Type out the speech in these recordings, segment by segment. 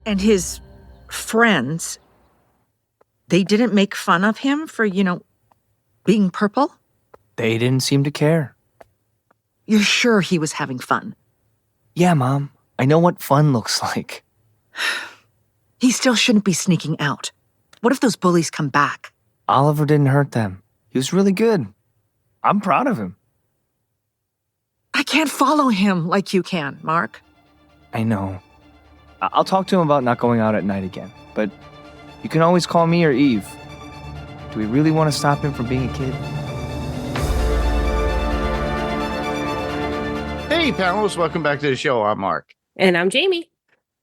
And his friends, they didn't make fun of him for, being purple? They didn't seem to care. You're sure he was having fun? Yeah, Mom. I know what fun looks like. He still shouldn't be sneaking out. What if those bullies come back? Oliver didn't hurt them. He was really good. I'm proud of him. I can't follow him like you can, Mark. I know. I'll talk to him about not going out at night again, but you can always call me or Eve. Do we really want to stop him from being a kid? Hey, panelists, welcome back to the show. I'm Mark. And I'm Jayme.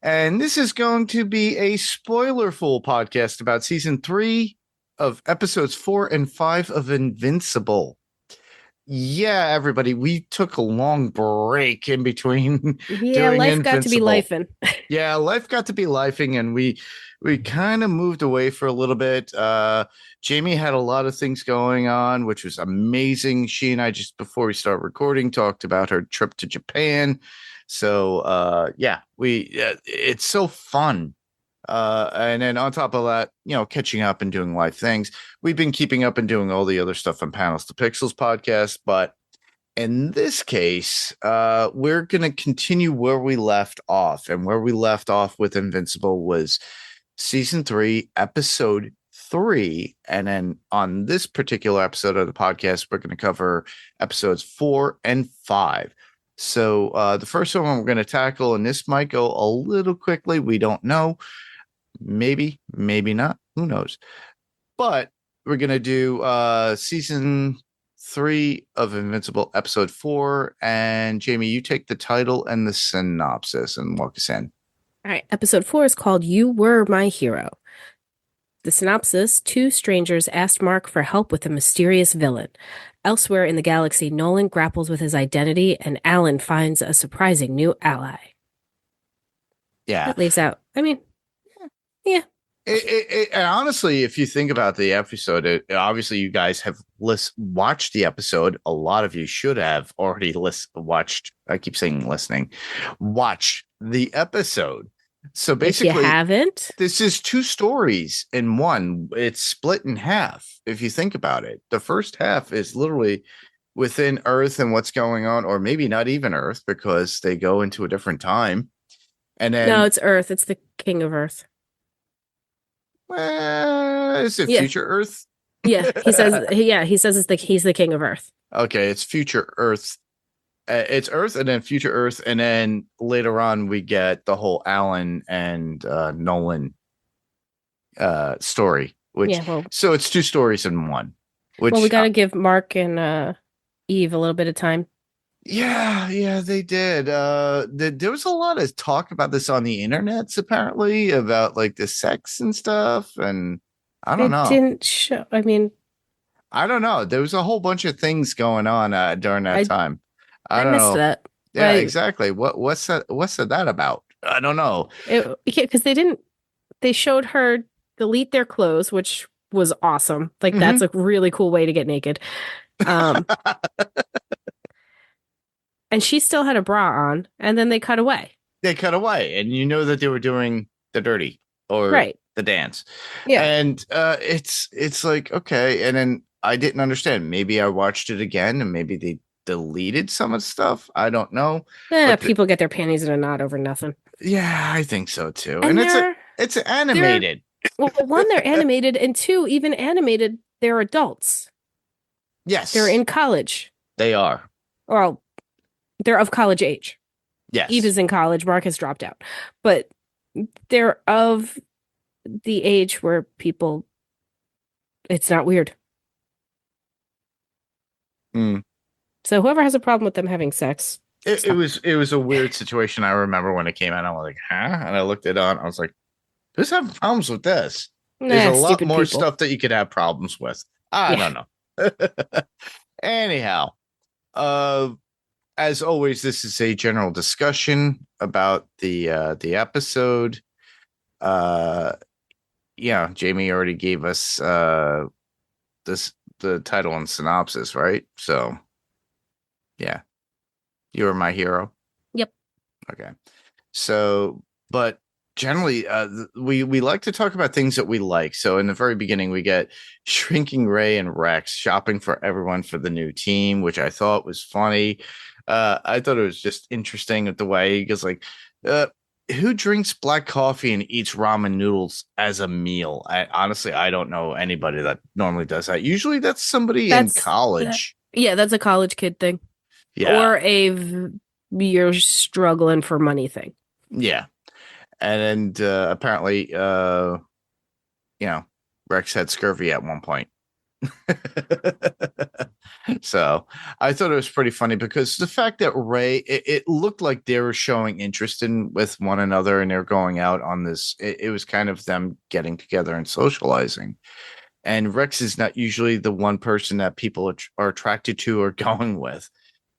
And this is going to be a spoiler-full podcast about season 3 of episodes 4 and 5 of Invincible. Yeah, everybody, we took a long break in between. Yeah, doing life got to be Invincible. lifing. Yeah, life got to be lifing, and we kind of moved away for a little bit. Jayme had a lot of things going on, which was amazing. She and I, just before we start recording, talked about her trip to Japan. So it's so fun. And then on top of that, catching up and doing live things. We've been keeping up and doing all the other stuff on Panels to Pixels podcast, but in this case, we're going to continue where we left off. And where we left off with Invincible was season 3, episode 3. And then on this particular episode of the podcast, we're going to cover episodes 4 and 5. So the first one we're going to tackle, and this might go a little quickly. We don't know. Maybe not. Who knows? But we're going to do season 3 of Invincible, episode 4. And Jayme, you take the title and the synopsis and walk us in. All right. Episode 4 is called You Were My Hero. The synopsis: 2 strangers asked Mark for help with a mysterious villain. Elsewhere in the galaxy, Nolan grapples with his identity, and Alan finds a surprising new ally. Yeah. That leaves out, yeah. And honestly, if you think about the episode, obviously you guys have watched the episode. A lot of you should have already watched. I keep saying listening. Watch the episode. So basically, if you haven't, this is 2 stories in one. It's split in half. If you think about it, the first half is literally within Earth and what's going on, or maybe not even Earth, because they go into a different time. And then no, it's Earth. It's the King of Earth. Is it future Earth? Yeah, he says. He says he's the King of Earth. Okay, it's future Earth. It's Earth, and then future Earth, and then later on we get the whole Alan and Nolan story. So it's 2 stories in one. Which, we got to give Mark and Eve a little bit of time. Yeah, they did. There was a lot of talk about this on the internets, apparently, about like the sex and stuff, and I don't know. It didn't show. I don't know. There was a whole bunch of things going on during that time. I don't missed know. that. Yeah, exactly. What's that about? I don't know. Because they showed her delete their clothes, which was awesome. Like, that's a really cool way to get naked. And she still had a bra on, and then they cut away. And you know that they were doing the dirty or the dance. Yeah. And it's like, okay. And then I didn't understand. Maybe I watched it again, and maybe they deleted some of the stuff. I don't know. People get their panties in a knot over nothing. Yeah, I think so too. And it's animated. Well, 1, they're animated, and 2, even animated, they're adults. Yes. They're in college. They are. Well, they're of college age. Yes. Eve is in college. Mark has dropped out. But they're of the age where it's not weird. So whoever has a problem with them having sex. It was a weird situation. I remember when it came out, I was like, huh? And I looked it on. I was like, who's having problems with this? There's a lot more stuff that you could have problems with. I don't know. Anyhow, as always, this is a general discussion about the episode. Jayme already gave us the title and synopsis, right? So, yeah, You Were My Hero. Yep. Okay. So, but generally, we like to talk about things that we like. So in the very beginning, we get Shrinking Ray and Rex shopping for everyone for the new team, which I thought was funny. I thought it was just interesting with the way he goes like, who drinks black coffee and eats ramen noodles as a meal? I don't know anybody that normally does that. Usually that's somebody in college. Yeah, that's a college kid thing. Yeah. Or you're struggling for money thing. Yeah. And apparently, Rex had scurvy at one point. So I thought it was pretty funny because the fact that Ray, it looked like they were showing interest with one another and they're going out on this. It was kind of them getting together and socializing. And Rex is not usually the one person that people are attracted to or going with.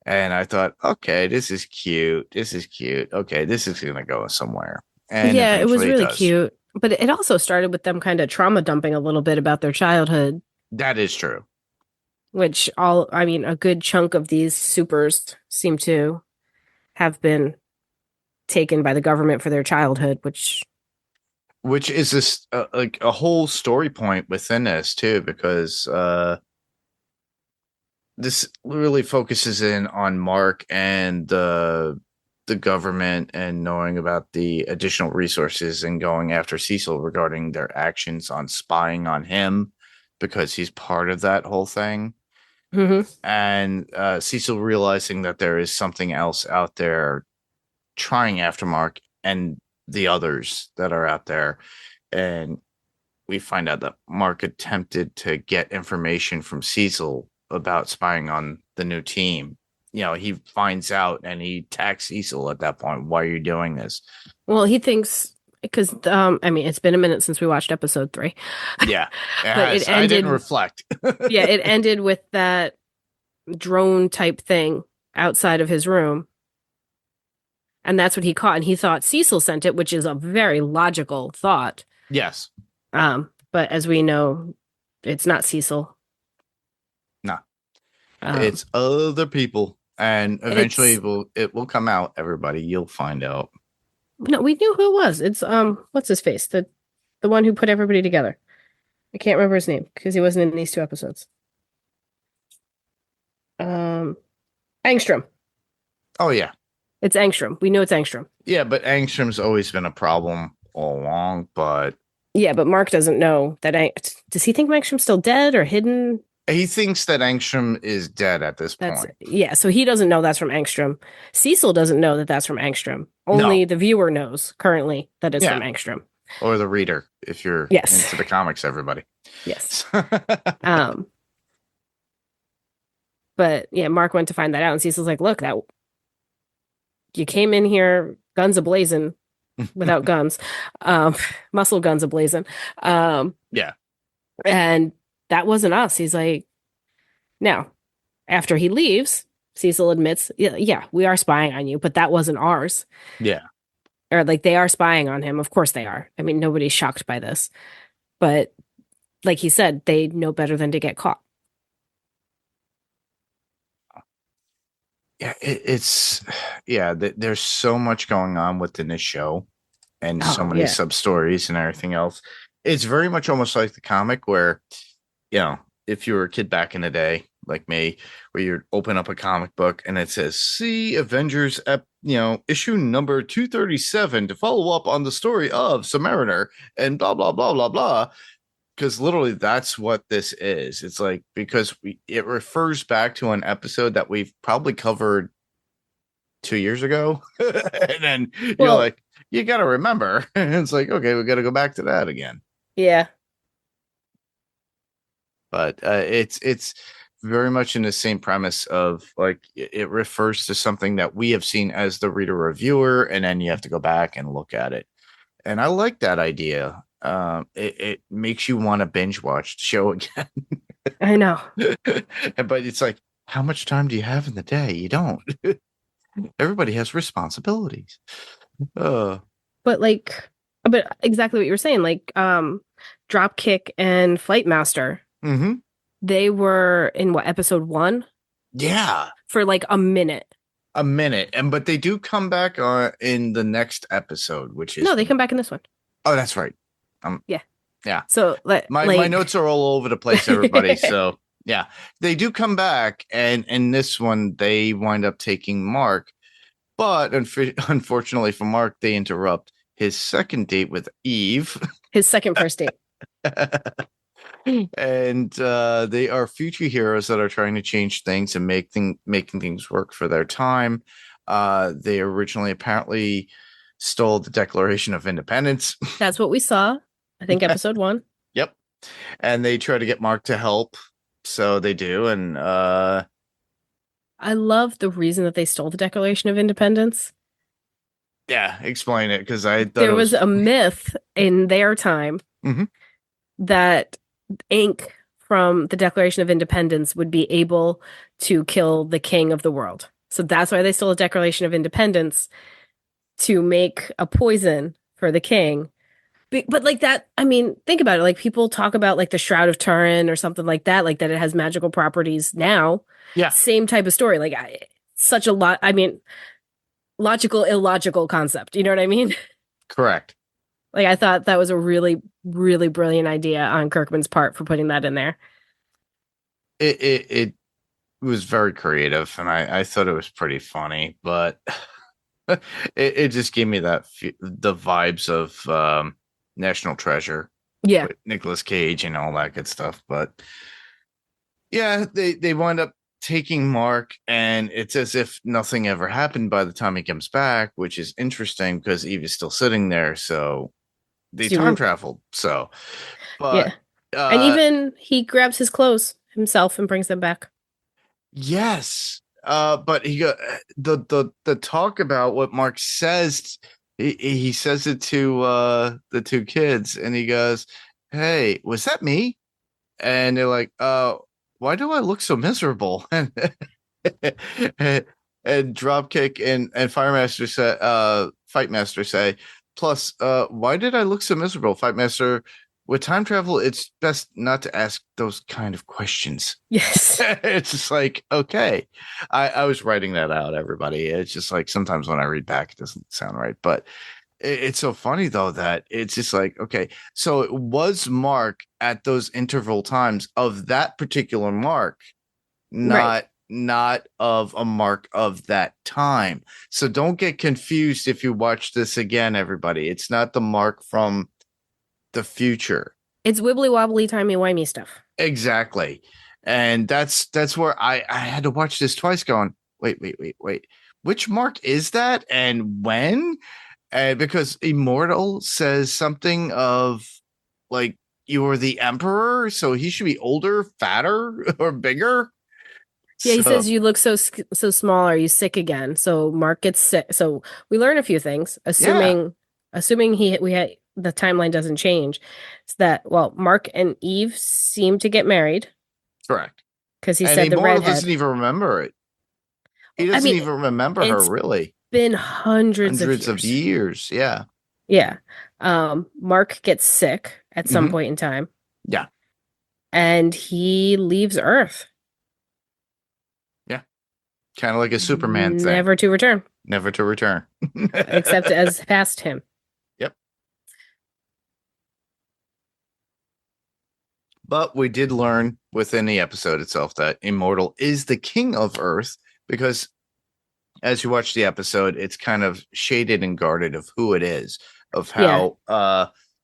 And I thought, okay, this is cute. This is cute. Okay, this is going to go somewhere. And yeah, it was really does. cute. But it also started with them kind of trauma dumping a little bit about their childhood. That is true. Which a good chunk of these supers seem to have been taken by the government for their childhood, which is this like a whole story point within this too, because this really focuses in on Mark and the government and knowing about the additional resources and going after Cecil regarding their actions on spying on him because he's part of that whole thing. Mm-hmm. And Cecil realizing that there is something else out there trying after Mark and the others that are out there. And we find out that Mark attempted to get information from Cecil about spying on the new team. He finds out and he attacks Cecil at that point. Why are you doing this? Well, he thinks because it's been a minute since we watched episode 3. Yeah, but it ended, I didn't reflect. Yeah, it ended with that drone type thing outside of his room. And that's what he caught. And he thought Cecil sent it, which is a very logical thought. Yes. But as we know, it's not Cecil. No. It's other people. And eventually it will come out, everybody. You'll find out. No, we knew who it was. It's what's his face? The one who put everybody together. I can't remember his name because he wasn't in these 2 episodes. Angstrom. Oh yeah. It's Angstrom. We know it's Angstrom. Yeah, but Angstrom's always been a problem all along, but yeah, but Mark doesn't know that. Does he think Angstrom's still dead or hidden? He thinks that Angstrom is dead at this point. Yeah, so he doesn't know that's from Angstrom. Cecil doesn't know that that's from Angstrom. Only the viewer knows currently that it's from Angstrom. Or the reader, if you're into the comics, everybody. Yes. But yeah, Mark went to find that out, and Cecil's like, look, that you came in here guns a-blazing without guns. Muscle guns a-blazing. Yeah. And that wasn't us. He's like, now, after he leaves, Cecil admits, yeah, we are spying on you, but that wasn't ours. Yeah. Or like they are spying on him. Of course they are. I mean, nobody's shocked by this. But like he said, they know better than to get caught. Yeah, there's so much going on within this show and so many sub stories and everything else. It's very much almost like the comic where, if you were a kid back in the day, like me, where you open up a comic book and it says, see Avengers, issue number 237 to follow up on the story of Submariner and blah, blah, blah, blah, blah. Because literally that's what this is. It's like, because it refers back to an episode that we've probably covered 2 years ago. And then you're like, you got to remember. And it's like, okay, we got to go back to that again. Yeah. But it's very much in the same premise of like, it refers to something that we have seen as the reader or viewer, and then you have to go back and look at it. And I like that idea. It makes you want to binge watch the show again. I know. But it's like, how much time do you have in the day? You don't. Everybody has responsibilities. But exactly what you were saying, like Dropkick and Flight Master. Mm-hmm. They were in episode 1? Yeah. For like a minute. a minute, but they do come back in the next episode, which is No, they come back in this one. Oh, that's right. Yeah. Yeah. So My notes are all over the place, everybody. So yeah, they do come back, and in this one, they wind up taking Mark, but unfortunately for Mark, they interrupt his second date with Eve. His second first date. And they are future heroes that are trying to change things and making things work for their time. They originally apparently stole the Declaration of Independence. That's what we saw. I think episode 1. Yep. And they try to get Mark to help. So they do. And I love the reason that they stole the Declaration of Independence. yeah, explain it, because I thought there was a myth in their time Mhm. that ink from the Declaration of Independence would be able to kill the king of the world. So that's why they stole the Declaration of Independence, to make a poison for the king. But like that, I mean, think about it. Like people talk about like the Shroud of Turin or something like that it has magical properties now. Yeah. Same type of story. Like such a lot. I mean, logical, illogical concept. You know what I mean? Correct. Like I thought that was a really, really brilliant idea on Kirkman's part for putting that in there. It was very creative, and I thought it was pretty funny, but it just gave me the vibes of National Treasure. Yeah. With Nicolas Cage and all that good stuff. But yeah, they wind up taking Mark, and it's as if nothing ever happened by the time he comes back, which is interesting because Eve is still sitting there. So they time traveled. So, but yeah. And even he grabs his clothes himself and brings them back. Yes. But he got the talk about what Mark says. He says it to the two kids, and he goes, "Hey, was that me?" And they're like, why do I look so miserable?" and Dropkick and Firemaster say, Fightmaster say, plus, why did I look so miserable? Fightmaster, with time travel, it's best not to ask those kind of questions. Yes. It's just like, okay. I was writing that out, everybody. It's just like sometimes when I read back, it doesn't sound right. But it's so funny, though, that it's just like, okay, so it was Mark at those interval times of that particular Mark, not of a Mark of that time. So don't get confused if you watch this again, everybody. It's not the Mark from the future. It's wibbly wobbly, timey wimey stuff. Exactly. And that's where I had to watch this twice going, wait. Which Mark is that? And when? And because Immortal says something of like, you are the Emperor, so he should be older, fatter, or bigger. Yeah, he says you look so small. Are you sick again? So Mark gets sick. So we learn a few things, assuming the timeline doesn't change. It's that, well, Mark and Eve seem to get married. Correct. Because he said the redhead doesn't even remember it. He doesn't even remember her, really. Been hundreds of years. Yeah. Yeah. Mark gets sick at some point in time. Yeah. And he leaves Earth. Yeah. Kind of like a Superman thing. Never to return. Never to return. Except as past him. Yep. But we did learn within the episode itself that Immortal is the king of Earth, because as you watch the episode, it's kind of shaded and guarded of who it is, of how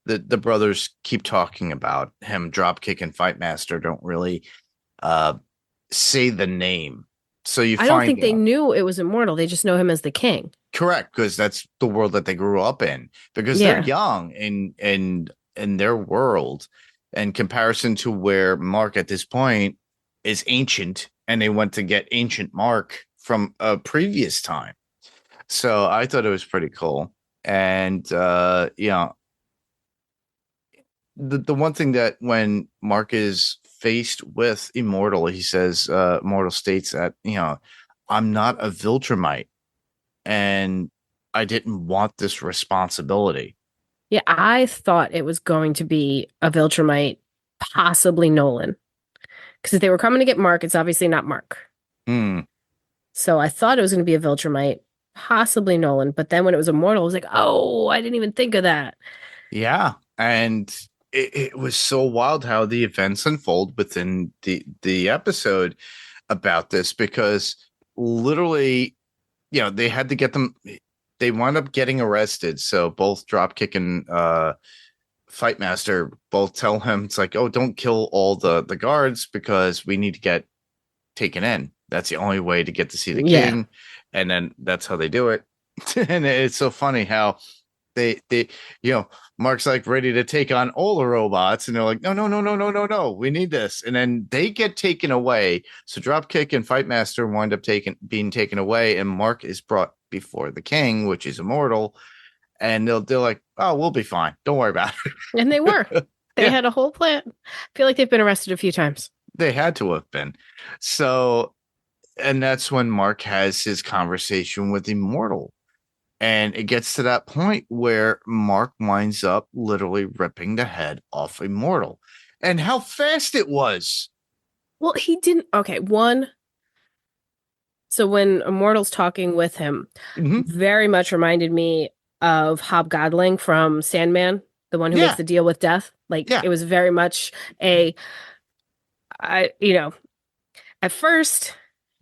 the brothers keep talking about him. Dropkick and Fightmaster don't really say the name. So I don't think they knew it was Immortal. They just know him as the king. Correct, because that's the world that they grew up in. Because they're young in their world, in comparison to where Mark at this point is ancient, and they went to get ancient Mark from a previous time. So I thought it was pretty cool. And the one thing that when Mark is faced with Immortal, he says, Immortal states that, I'm not a Viltrimite, and I didn't want this responsibility. Yeah, I thought it was going to be a Viltrimite, possibly Nolan. Because if they were coming to get Mark, it's obviously not Mark. So I thought it was going to be a Viltrumite, possibly Nolan. But then when it was Immortal, I was like, oh, I didn't even think of that. Yeah, and it was so wild how the events unfold within the episode about this, because literally, they had to get them. They wound up getting arrested. So both Dropkick and Fight Master both tell him, it's like, oh, don't kill all the guards because we need to get taken in. That's the only way to get to see the Yeah. king, and then that's how they do it. And it's so funny how they Mark's like ready to take on all the robots, and they're like, no, no, no, no, no, no, no, we need this. And then they get taken away. So Dropkick and Fight Master wind up being taken away, and Mark is brought before the king, which is immortal. And they're like, oh, we'll be fine. Don't worry about it. And they were. They Yeah. had a whole plan. I feel like they've been arrested a few times. They had to have been. So, and that's when Mark has his conversation with Immortal. And it gets to that point where Mark winds up literally ripping the head off Immortal. And how fast it was. Well, he didn't. Okay, one. So when Immortal's talking with him, Mhm. very much reminded me of Hobgoblin from Sandman, the one who Yeah. makes the deal with death. Like, Yeah. it was very much at first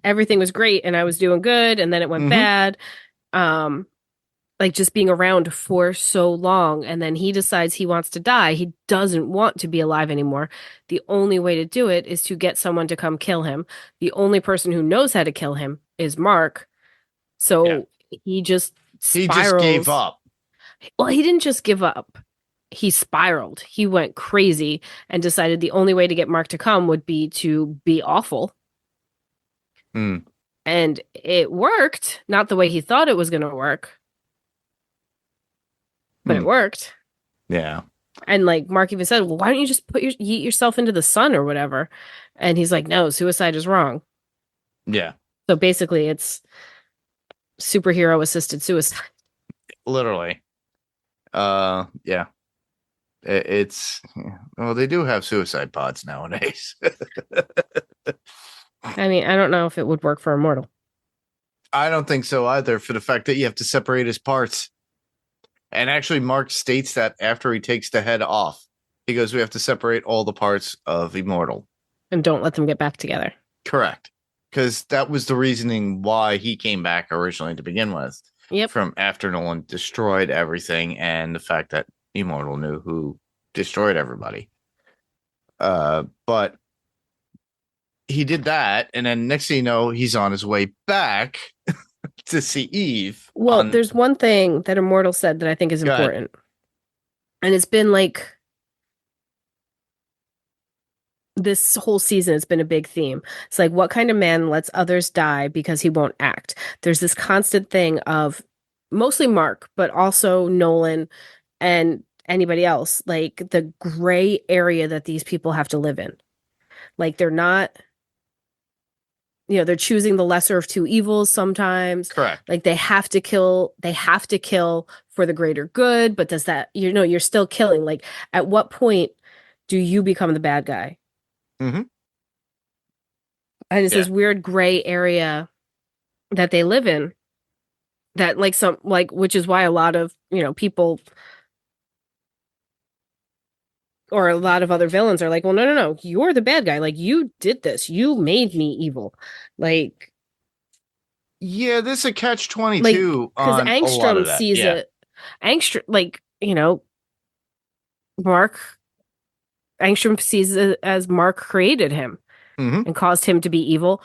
everything was great and I was doing good, and then it went Mhm. bad. Like just being around for so long, and then he decides he wants to die. He doesn't want to be alive anymore. The only way to do it is to get someone to come kill him. The only person who knows how to kill him is Mark. So he just spirals. He just gave up. Well, he didn't just give up. He spiraled. He went crazy and decided the only way to get Mark to come would be to be awful. Mm. And it worked. Not the way he thought it was going to work. But it worked. Yeah. And like Mark even said, well, why don't you just yeet yourself into the sun or whatever? And he's like, no, suicide is wrong. Yeah. So basically it's superhero assisted suicide. Literally. Yeah. It's, well, they do have suicide pods nowadays. I mean, I don't know if it would work for Immortal. I don't think so either, for the fact that you have to separate his parts. And actually, Mark states that after he takes the head off, he goes, we have to separate all the parts of Immortal. And don't let them get back together. Correct. Because that was the reasoning why he came back originally to begin with. Yep. From after Nolan destroyed everything, and the fact that Immortal knew who destroyed everybody. But he did that, and then next thing you know, he's on his way back to see Eve. Well, there's one thing that Immortal said that I think is important. And it's been like this whole season, it's been a big theme. It's like, what kind of man lets others die because he won't act? There's this constant thing of mostly Mark, but also Nolan and anybody else, like the gray area that these people have to live in. Like they're not, they're choosing the lesser of two evils sometimes. Correct. Like they have to kill for the greater good, but does that, you're still killing. Like at what point do you become the bad guy? Mm-hmm. And it's this weird gray area that they live in that which is why a lot of, people or a lot of other villains are like, well, no, you're the bad guy. Like you did this. You made me evil. Like, yeah, this is a catch-22 because on Angstrom a lot of that. sees it. Angstrom, Angstrom sees it as Mark created him and caused him to be evil.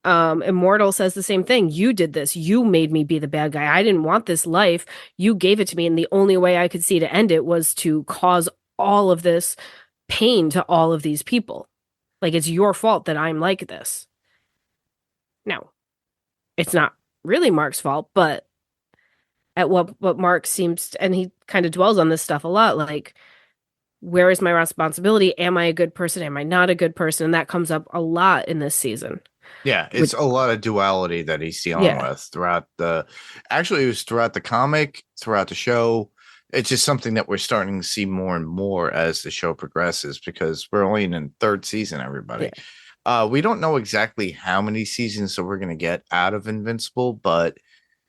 Immortal says the same thing. You did this. You made me be the bad guy. I didn't want this life. You gave it to me, and the only way I could see to end it was to cause all of this pain to all of these people. Like, it's your fault that I'm like this. Now, it's not really Mark's fault, but at what Mark seems to, and he kind of dwells on this stuff a lot, like, where is my responsibility? Am I a good person? Am I not a good person? And that comes up a lot in this season. Yeah, it's a lot of duality that he's dealing with throughout it was throughout the comic, throughout the show. It's just something that we're starting to see more and more as the show progresses, because we're only in the third season, everybody. We don't know exactly how many seasons that we're going to get out of Invincible, but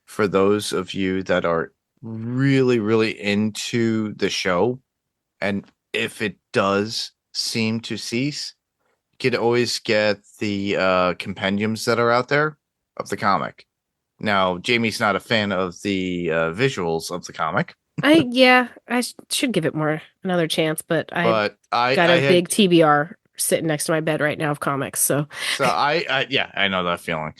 for those of you that are really, really into the show, and if it does seem to cease, you could always get the compendiums that are out there of the comic. Now, Jamie's not a fan of the visuals of the comic, I should give it another chance, but I but I got I a had big TBR sitting next to my bed right now of comics. So so I yeah, I know that feeling.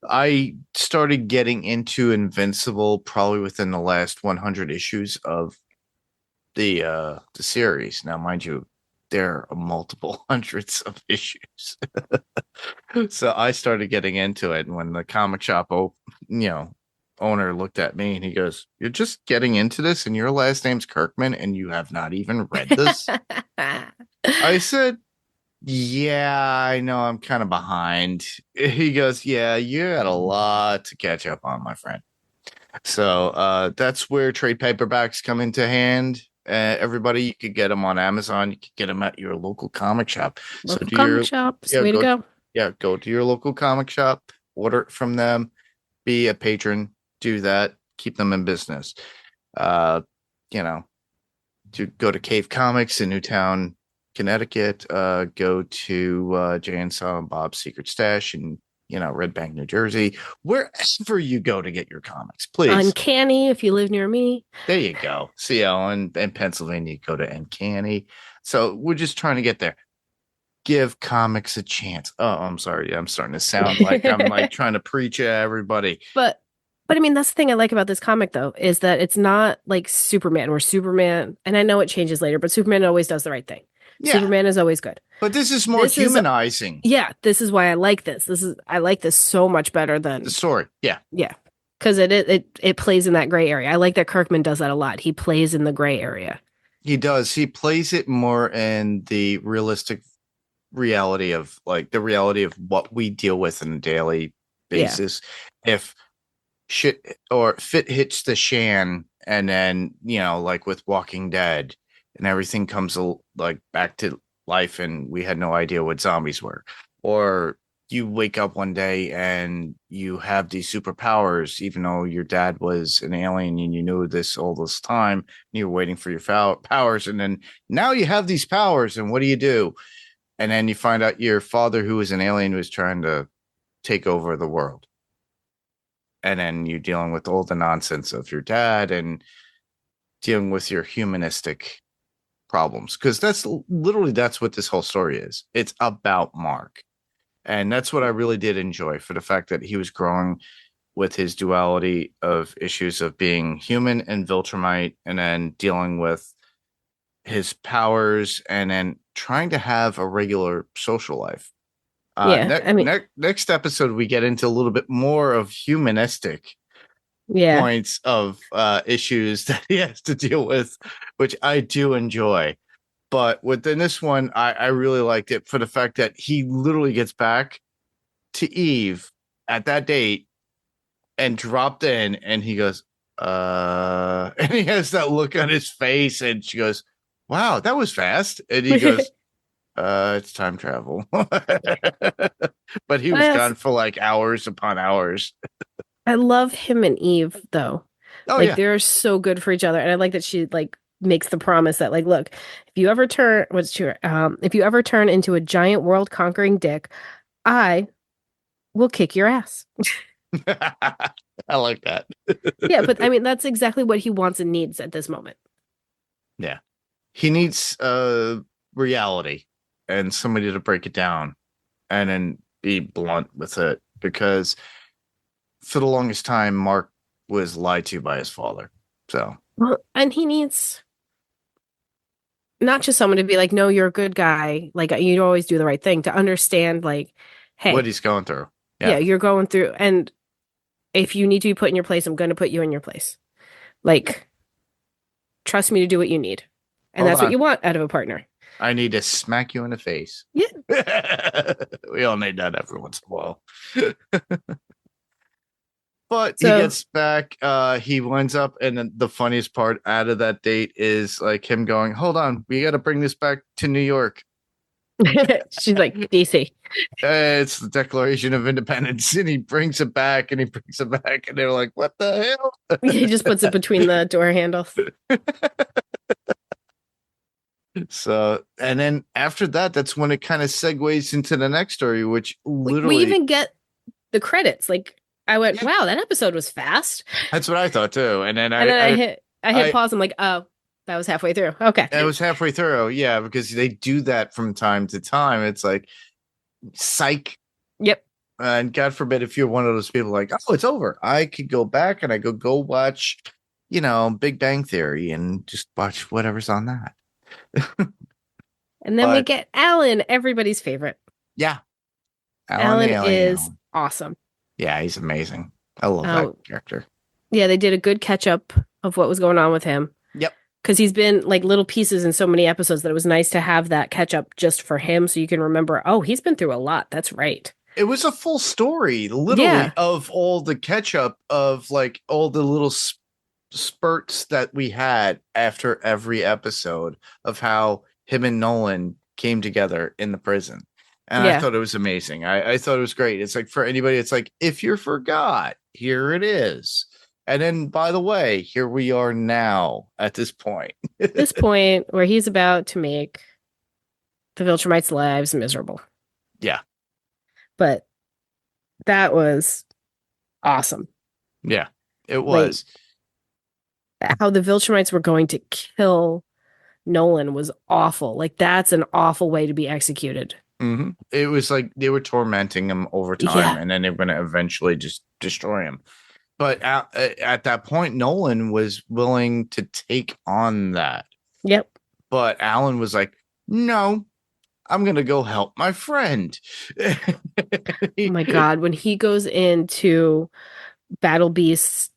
I started getting into Invincible probably within the last 100 issues of the series. Now, mind you, there are multiple hundreds of issues. So I started getting into it, and when the comic shop owner looked at me and he goes, "You're just getting into this and your last name's Kirkman and you have not even read this?" I said, "Yeah, I know I'm kind of behind." He goes, "Yeah, you had a lot to catch up on, my friend." So that's where trade paperbacks come into hand. Everybody, you could get them on Amazon. You could get them at your local comic shop. local do comic your shop, it's yeah, the way to go. go to your local comic shop, order it from them, be a patron, do that, keep them in business. Uh, you know, to go to Cave Comics in Newtown, Connecticut, go to Jay and Silent Bob's Secret Stash in Red Bank, New Jersey, wherever you go to get your comics, please. Uncanny if you live near me. There you go. Seattle and Pennsylvania, go to Uncanny. So we're just trying to get there. Give comics a chance. Oh, I'm sorry. I'm starting to sound like I'm like trying to preach at everybody. But I mean, that's the thing I like about this comic, though, is that it's not like Superman, where Superman, and I know it changes later, but Superman always does the right thing. Yeah. Superman is always good. But this is more humanizing. This is why I like this. I like this so much better than the story. Yeah. Yeah. Because it plays in that gray area. I like that Kirkman does that a lot. He plays in the gray area. He does. He plays it more in the realistic reality of what we deal with on a daily basis. Yeah. If shit or fit hits the shan, and then like with Walking Dead, and everything comes like back to life, and we had no idea what zombies were, or you wake up one day and you have these superpowers, even though your dad was an alien and you knew this all this time, and you were waiting for your powers, and then now you have these powers, and what do? And then you find out your father, who was an alien, was trying to take over the world. And then you're dealing with all the nonsense of your dad and dealing with your humanistic problems. Because that's what this whole story is. It's about Mark. And that's what I really did enjoy, for the fact that he was growing with his duality of issues of being human and Viltrimite, and then dealing with his powers, and then trying to have a regular social life. Next episode, we get into a little bit more of humanistic points of issues that he has to deal with, which I do enjoy. But within this one, I really liked it for the fact that he literally gets back to Eve at that date and dropped in, and he goes, and he has that look on his face, and she goes, "Wow, that was fast." And he goes, "It's time travel." But he was gone for like hours upon hours. I love him and Eve, though. Oh, yeah. They're so good for each other. And I like that she makes the promise that, like, look, if you ever turn into a giant world conquering dick, I will kick your ass. I like that. Yeah, but I mean, that's exactly what he wants and needs at this moment. Yeah. He needs reality and somebody to break it down and then be blunt with it, because for the longest time, Mark was lied to by his father. So, well, and he needs not just someone to be like, "No, you're a good guy. Like, you always do the right thing," to understand, like, hey, what he's going through. Yeah, you're going through, and if you need to be put in your place, I'm going to put you in your place. Like, trust me to do what you need. And that's what you want out of a partner. I need to smack you in the face. Yeah. We all need that every once in a while. But he gets back, he winds up, and then the funniest part out of that date is like him going, "Hold on, we got to bring this back to New York." She's like, DC. It's the Declaration of Independence, and he brings it back, and they're like, "What the hell?" He just puts it between the door handles. So, and then after that, that's when it kind of segues into the next story, which literally We even get the credits. Like, I went, Yeah. wow, that episode was fast. that's what I thought too. And then And then I hit I- pause. I'm like, oh, that was halfway through. Okay. it was halfway through, yeah, because they do that from time to time. It's like, psych. Yep. And God forbid if you're one of those people like, oh, it's over. I could go back and I could go watch, Big Bang Theory and just watch whatever's on that. And then we But- get Alan, everybody's favorite. Yeah. Alan the alien. is awesome. Yeah, he's amazing. I love Oh. that character. Yeah, they did a good catch up of what was going on with him. Yep. Because he's been like little pieces in so many episodes that it was nice to have that catch up just for him so you can remember, oh, he's been through a lot. That's right. It was a full story, literally, Yeah. of all the catch up of like all the little spurts that we had after every episode of how him and Nolan came together in the prison. And I Yeah. thought it was amazing. I thought it was great. It's like, for anybody, it's like, if you forgot, here it is. And then, by the way, here we are now at this point. This point where he's about to make the Viltrimites' lives miserable. Yeah. But that was awesome. Yeah, it was. How the Viltrumites were going to kill Nolan was awful. Like, that's an awful way to be executed. Mhm. It was like they were tormenting him over time, Yeah. and then they were going to eventually just destroy him. But at that point, Nolan was willing to take on that. Yep. But Alan was like, no, I'm going to go help my friend. Oh my God. When he goes into Battle Beast's,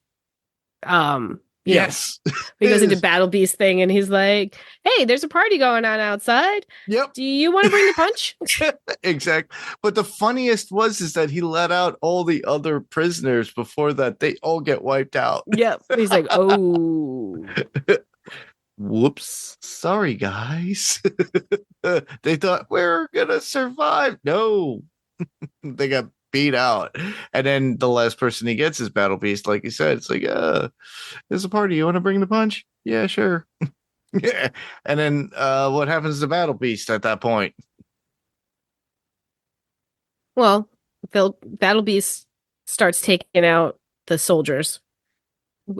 Yes. he goes into Battle Beast thing and he's like, hey, there's a party going on outside. Yep. Do you want to bring the punch? Exactly. But the funniest is that he let out all the other prisoners before that. They all get wiped out. Yep. He's like, oh. Whoops. Sorry, guys. They thought we're going to survive. No. They got beat out. And then the last person he gets is Battle Beast. Like you said, it's like, there's a party. You want to bring the punch? Yeah, sure. Yeah. And then what happens to Battle Beast at that point? Well, Battle Beast starts taking out the soldiers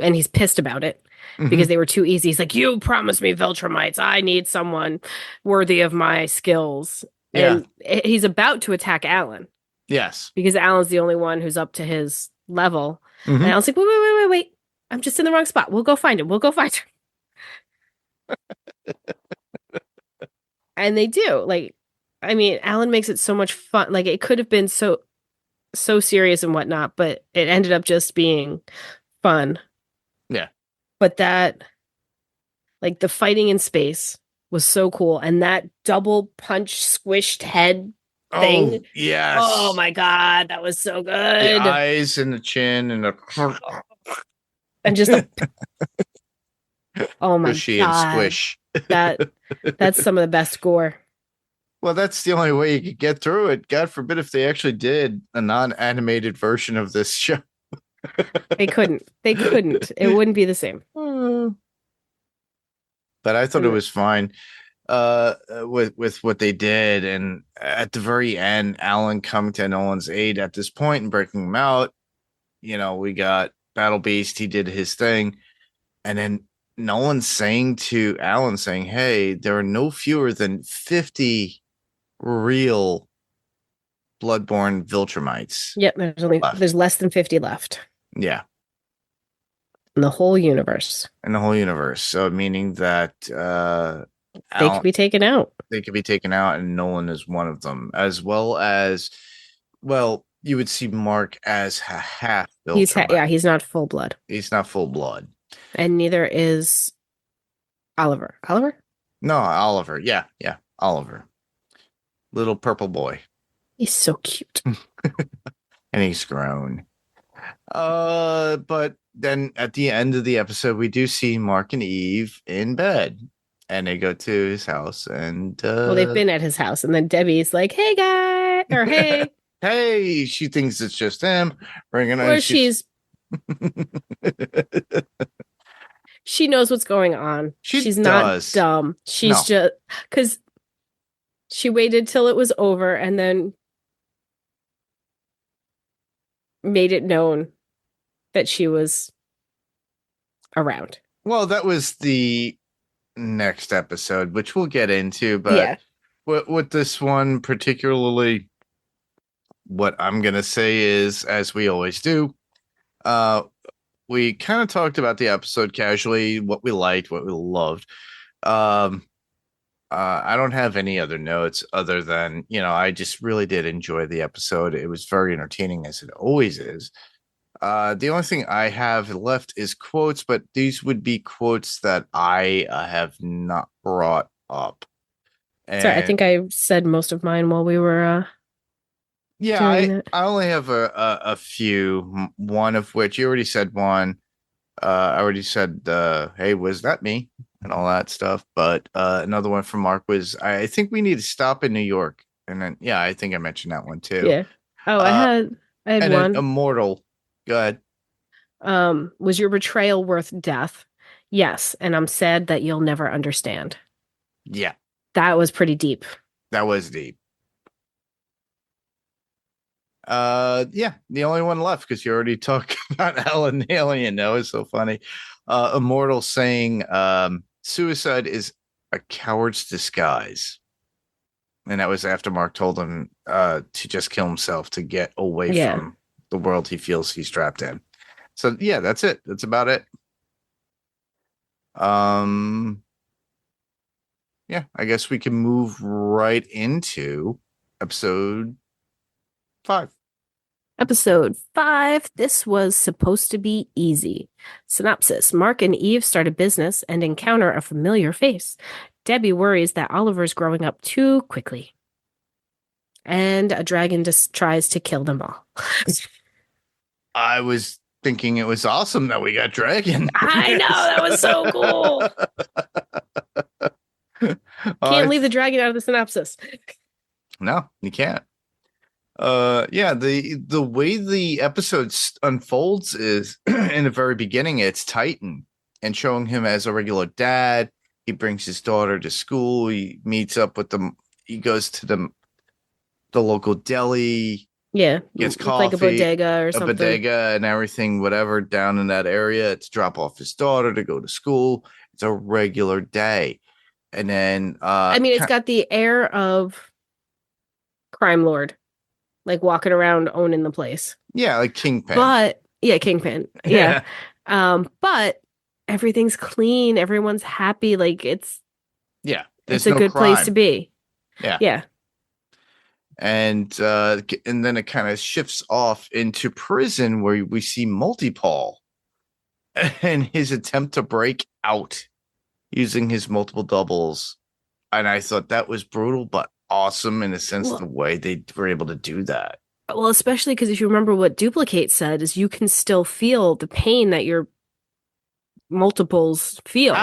and he's pissed about it because they were too easy. He's like, you promised me Viltrumites. I need someone worthy of my skills. And he's about to attack Alan. Yes. Because Alan's the only one who's up to his level. Mhm. And Alan's like, wait. I'm just in the wrong spot. We'll go find him. And they do. Like, I mean, Alan makes it so much fun. Like, it could have been so serious and whatnot, but it ended up just being fun. Yeah. But that, like, the fighting in space was so cool. And that double punch squished head thing. Oh, yes. Oh my God, that was so The good. eyes and the chin and the And just oh my squishy God. and squish. That's some of the best gore. Well, that's the only way you could get through it. God forbid if they actually did a non-animated version of this show. They couldn't. It wouldn't be the same. But I thought it was fine with what they did. And at the very end, Alan coming to Nolan's aid at this point and breaking him out. We got Battle Beast. He did his thing. And then Nolan saying to Alan, hey, there are no fewer than 50 real bloodborne Viltrumites. Yep, there's less than 50 left Yeah. in the whole universe. In the whole universe. So meaning that They could be taken out. They could be taken out, and Nolan is one of them, as well as, well, you would see Mark as half Viltrumite. He's not full blood. He's not full blood. And neither is Oliver. No, Oliver. Yeah, Oliver. Little purple boy. He's so cute. And he's grown. But then at the end of the episode, we do see Mark and Eve in bed. And they go to his house, and Well, they've been at his house, and then Debbie's like, "Hey, guy," or "Hey," hey, she thinks it's just him. Bringing or on, she knows what's going on. She She's not does. dumb. She's No. just because she waited till it was over and then made it known that she was around. Well, that was the next episode, which we'll get into, but Yeah. with this one particularly, what I'm gonna say is, as we always do, we kind of talked about the episode casually, what we liked, what we loved. I don't have any other notes other than, I just really did enjoy the episode. It was very entertaining, as it always is. The only thing I have left is quotes, but these would be quotes that I have not brought up. Sorry, I think I said most of mine while we were I only have a few. One of which you already said one. I already said, "Hey, was that me?" and all that stuff. But another one from Mark was, "I think we need to stop in New York." And then, I think I mentioned that one too. Yeah. Oh, I had and one. Immortal. Go ahead. Was your betrayal worth death? Yes, and I'm sad that you'll never understand. Yeah. That was pretty deep. That was deep. The only one left, because you already talked about Helen Alien. That was so funny. Immortal saying suicide is a coward's disguise. And that was after Mark told him to just kill himself to get away from the world he feels he's trapped in. So that's it. That's about it. I guess we can move right into episode 5. Episode 5. This was supposed to be easy. Synopsis. Mark and Eve start a business and encounter a familiar face. Debbie worries that Oliver's growing up too quickly. And a dragon just tries to kill them all. I was thinking it was awesome that we got dragon. I know, that was so cool. Can't leave the dragon out of the synopsis. No, you can't. The way the episode unfolds is in the very beginning, it's Titan and showing him as a regular dad. He brings his daughter to school. He meets up with them. He goes to the local deli. Yeah, gets coffee, like a bodega or something. A bodega and everything, whatever, down in that area to drop off his daughter to go to school. It's a regular day. And then it's got the air of crime lord, like walking around owning the place. Yeah, like Kingpin. Kingpin. Yeah. But everything's clean. Everyone's happy. Like it's a good place to be. Yeah. Yeah. And then it kind of shifts off into prison, where we see Multi-Paul and his attempt to break out using his multiple doubles. And I thought that was brutal, but awesome in a sense, the way they were able to do that. Well, especially because if you remember what Duplicate said, is you can still feel the pain that your multiples feel.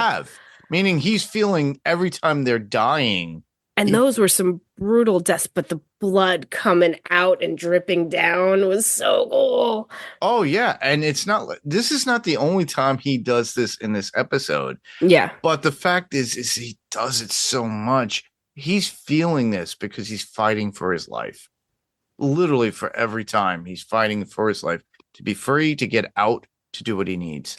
Meaning he's feeling every time they're dying. And those were some brutal deaths, but the blood coming out and dripping down was so cool. Oh, yeah. And this is not the only time he does this in this episode. Yeah. But the fact is he does it so much. He's feeling this because he's fighting for his life. Literally, for every time he's fighting for his life to be free, to get out, to do what he needs.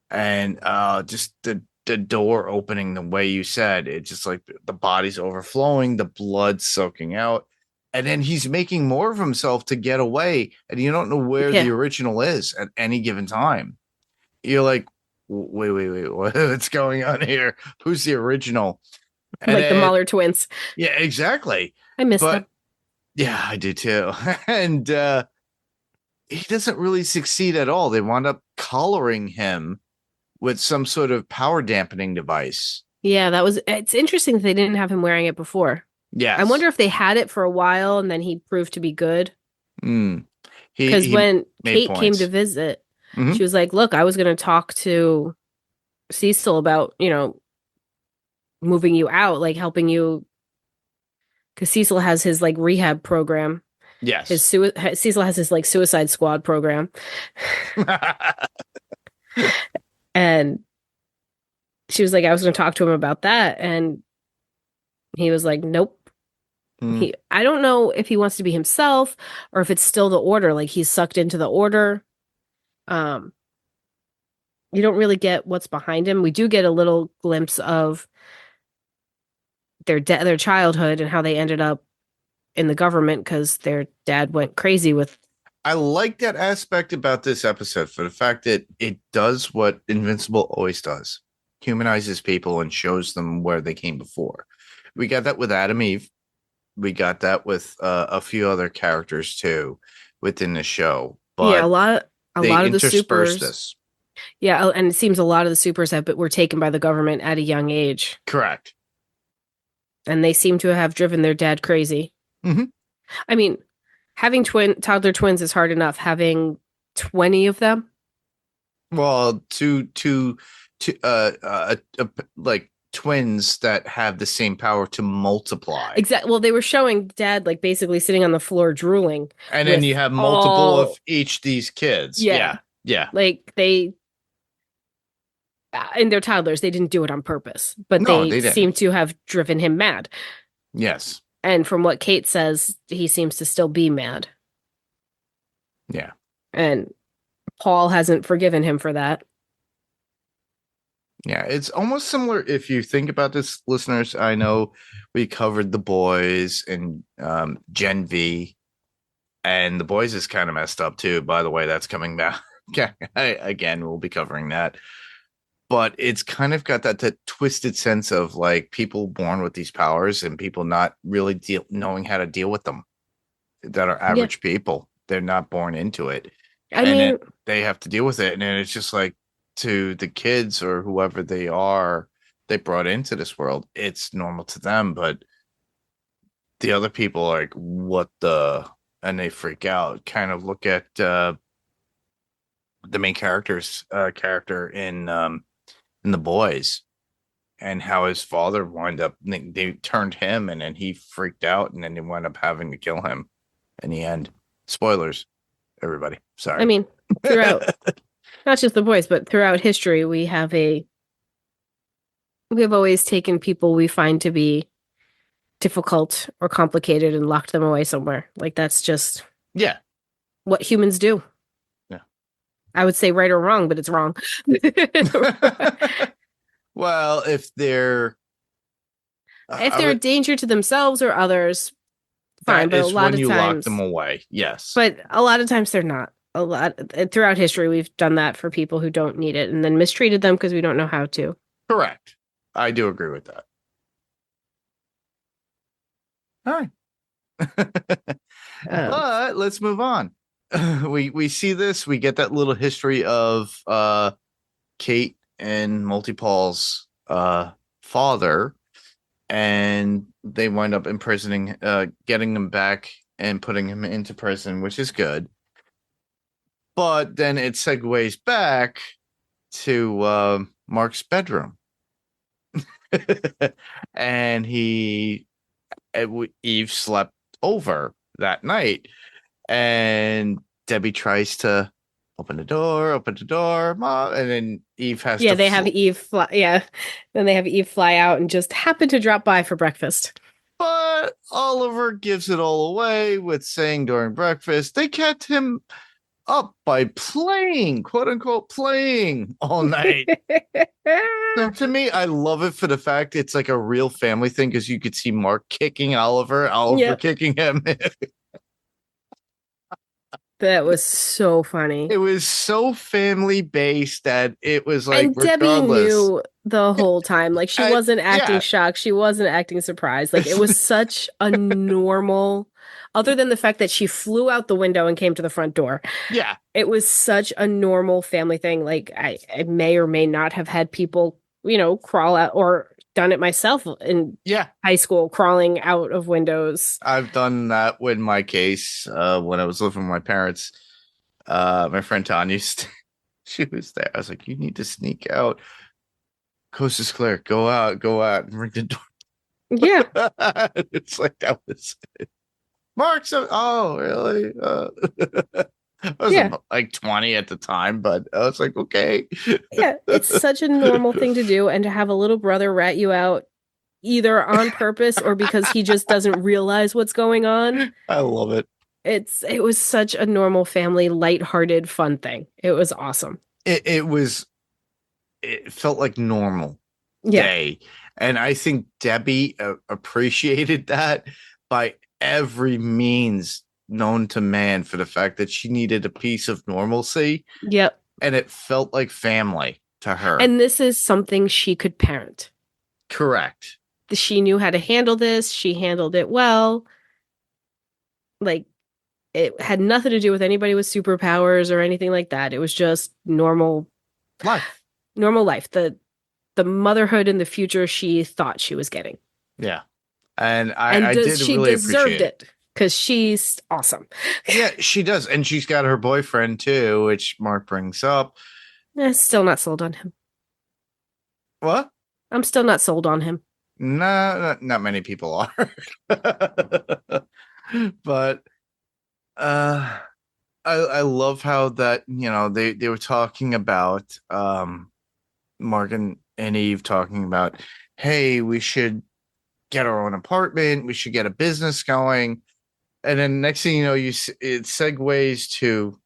And just the door opening the way you said, it's just like the body's overflowing, the blood soaking out, and then he's making more of himself to get away, and you don't know where the original is at any given time. You're like, wait, what's going on here? Who's the original? And like the Mahler twins. Yeah, exactly. I miss them. Yeah, I do too. And he doesn't really succeed at all. They wound up collaring him with some sort of power dampening device. Yeah, it's interesting that they didn't have him wearing it before. Yeah. I wonder if they had it for a while and then he proved to be good. Because when Kate came to visit, she was like, look, I was going to talk to Cecil about, moving you out, like helping you, because Cecil has his like rehab program. Yes. Cecil has his like suicide squad program, and she was like, I was going to talk to him about that, and he was like, nope. I don't know if he wants to be himself or if it's still the order, like he's sucked into the order. You don't really get what's behind him. We do get a little glimpse of their childhood and how they ended up in the government because their dad went crazy with. I like that aspect about this episode for the fact that it does what Invincible always does. Humanizes people and shows them where they came before. We got that with Adam Eve. We got that with a few other characters too within the show. But yeah, a lot of the supers. This. Yeah, and it seems a lot of the supers were taken by the government at a young age. Correct. And they seem to have driven their dad crazy. Mm-hmm. I mean, having toddler twins is hard enough. Having 20 of them. Well, like twins that have the same power to multiply. Exactly. Well, they were showing dad like basically sitting on the floor drooling, and then you have multiple of each these kids. Yeah. Like they, and they're toddlers. They didn't do it on purpose, but they seem to have driven him mad. Yes. And from what Kate says, he seems to still be mad. Yeah. And Paul hasn't forgiven him for that. Yeah, it's almost similar if you think about this, listeners. I know we covered The Boys and Gen V, and The Boys is kind of messed up too. By the way, that's coming back. Again, we'll be covering that. But it's kind of got that twisted sense of like people born with these powers and people not really knowing how to deal with them that are average people. They're not born into it. I mean, they have to deal with it. And then it's just like, to the kids or whoever they brought into this world, it's normal to them, but the other people are like, what the, and they freak out. Kind of look at the main character's character in The Boys and how his father wound up, they turned him and then he freaked out and then they wound up having to kill him in the end. Spoilers, everybody. Sorry. I mean, throughout not just The Boys, but throughout history, we have always taken people we find to be difficult or complicated and locked them away somewhere. Like that's just what humans do. Yeah. I would say right or wrong, but it's wrong. Well, if they're a danger to themselves or others, fine. But a lot of times, lock them away. Yes. But a lot of times they're not. A lot throughout history, we've done that for people who don't need it and then mistreated them because we don't know how to. Correct. I do agree with that. All right. But let's move on. We see this. We get that little history of Kate and Multi-Paul's father, and they wind up imprisoning, getting him back and putting him into prison, which is good. But then it segues back to Mark's bedroom. And Eve slept over that night. And Debbie tries to open the door, Mom. And then Eve has to... Yeah, they have Eve fly... Yeah. Then they have Eve fly out and just happen to drop by for breakfast. But Oliver gives it all away with saying during breakfast, they kept him up by playing, quote unquote, playing all night. So to me, I love it for the fact it's like a real family thing because you could see Mark kicking Oliver kicking him. That was so funny. It was so family based that it was like, and Debbie knew the whole time. Like she wasn't acting shocked. She wasn't acting surprised. Like it was such a normal, other than the fact that she flew out the window and came to the front door. Yeah. It was such a normal family thing. Like I may or may not have had people, crawl out or done it myself in high school, crawling out of windows. I've done that with my case when I was living with my parents. My friend Tanya, she was there. I was like, you need to sneak out. coast is clear. Go out and ring the door. Yeah. It's like that was it. Mark, oh really? I was Yeah. like 20 at the time, but I was like, okay. Yeah. It's such a normal thing to do. And to have a little brother rat you out either on purpose or because he just doesn't realize what's going on. I love it. It was such a normal family, lighthearted, fun thing. It was awesome. It felt like normal Yeah. day. And I think Debbie appreciated that by every means known to man for the fact that she needed a piece of normalcy. Yep. And it felt like family to her. And this is something she could parent. Correct. She knew how to handle this. She handled it well. Like, it had nothing to do with anybody with superpowers or anything like that. It was just normal Life. Normal life. The motherhood in the future she thought she was getting. Yeah. And I did she really deserved appreciate it because she's awesome. Yeah, she does. And she's got her boyfriend too, which Mark brings up. Still not sold on him. What? I'm still not sold on him. No, not many people are. But I love how that, they were talking about Mark and Eve talking about, hey, we should get our own apartment, we should get a business going. And then next thing you know, it segues to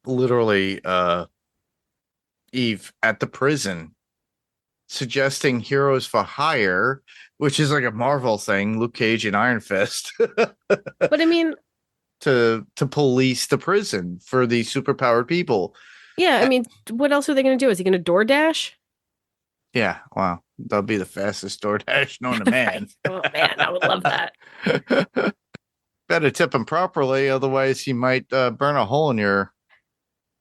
literally Eve at the prison suggesting heroes for hire, which is like a Marvel thing, Luke Cage and Iron Fist. But I mean, to police the prison for these superpowered people. yeah, I mean, what else are they going to do? Is he going to DoorDash? Yeah, wow. That'll be the fastest DoorDash known to man. Oh man, I would love that. Better tip him properly, otherwise he might burn a hole in your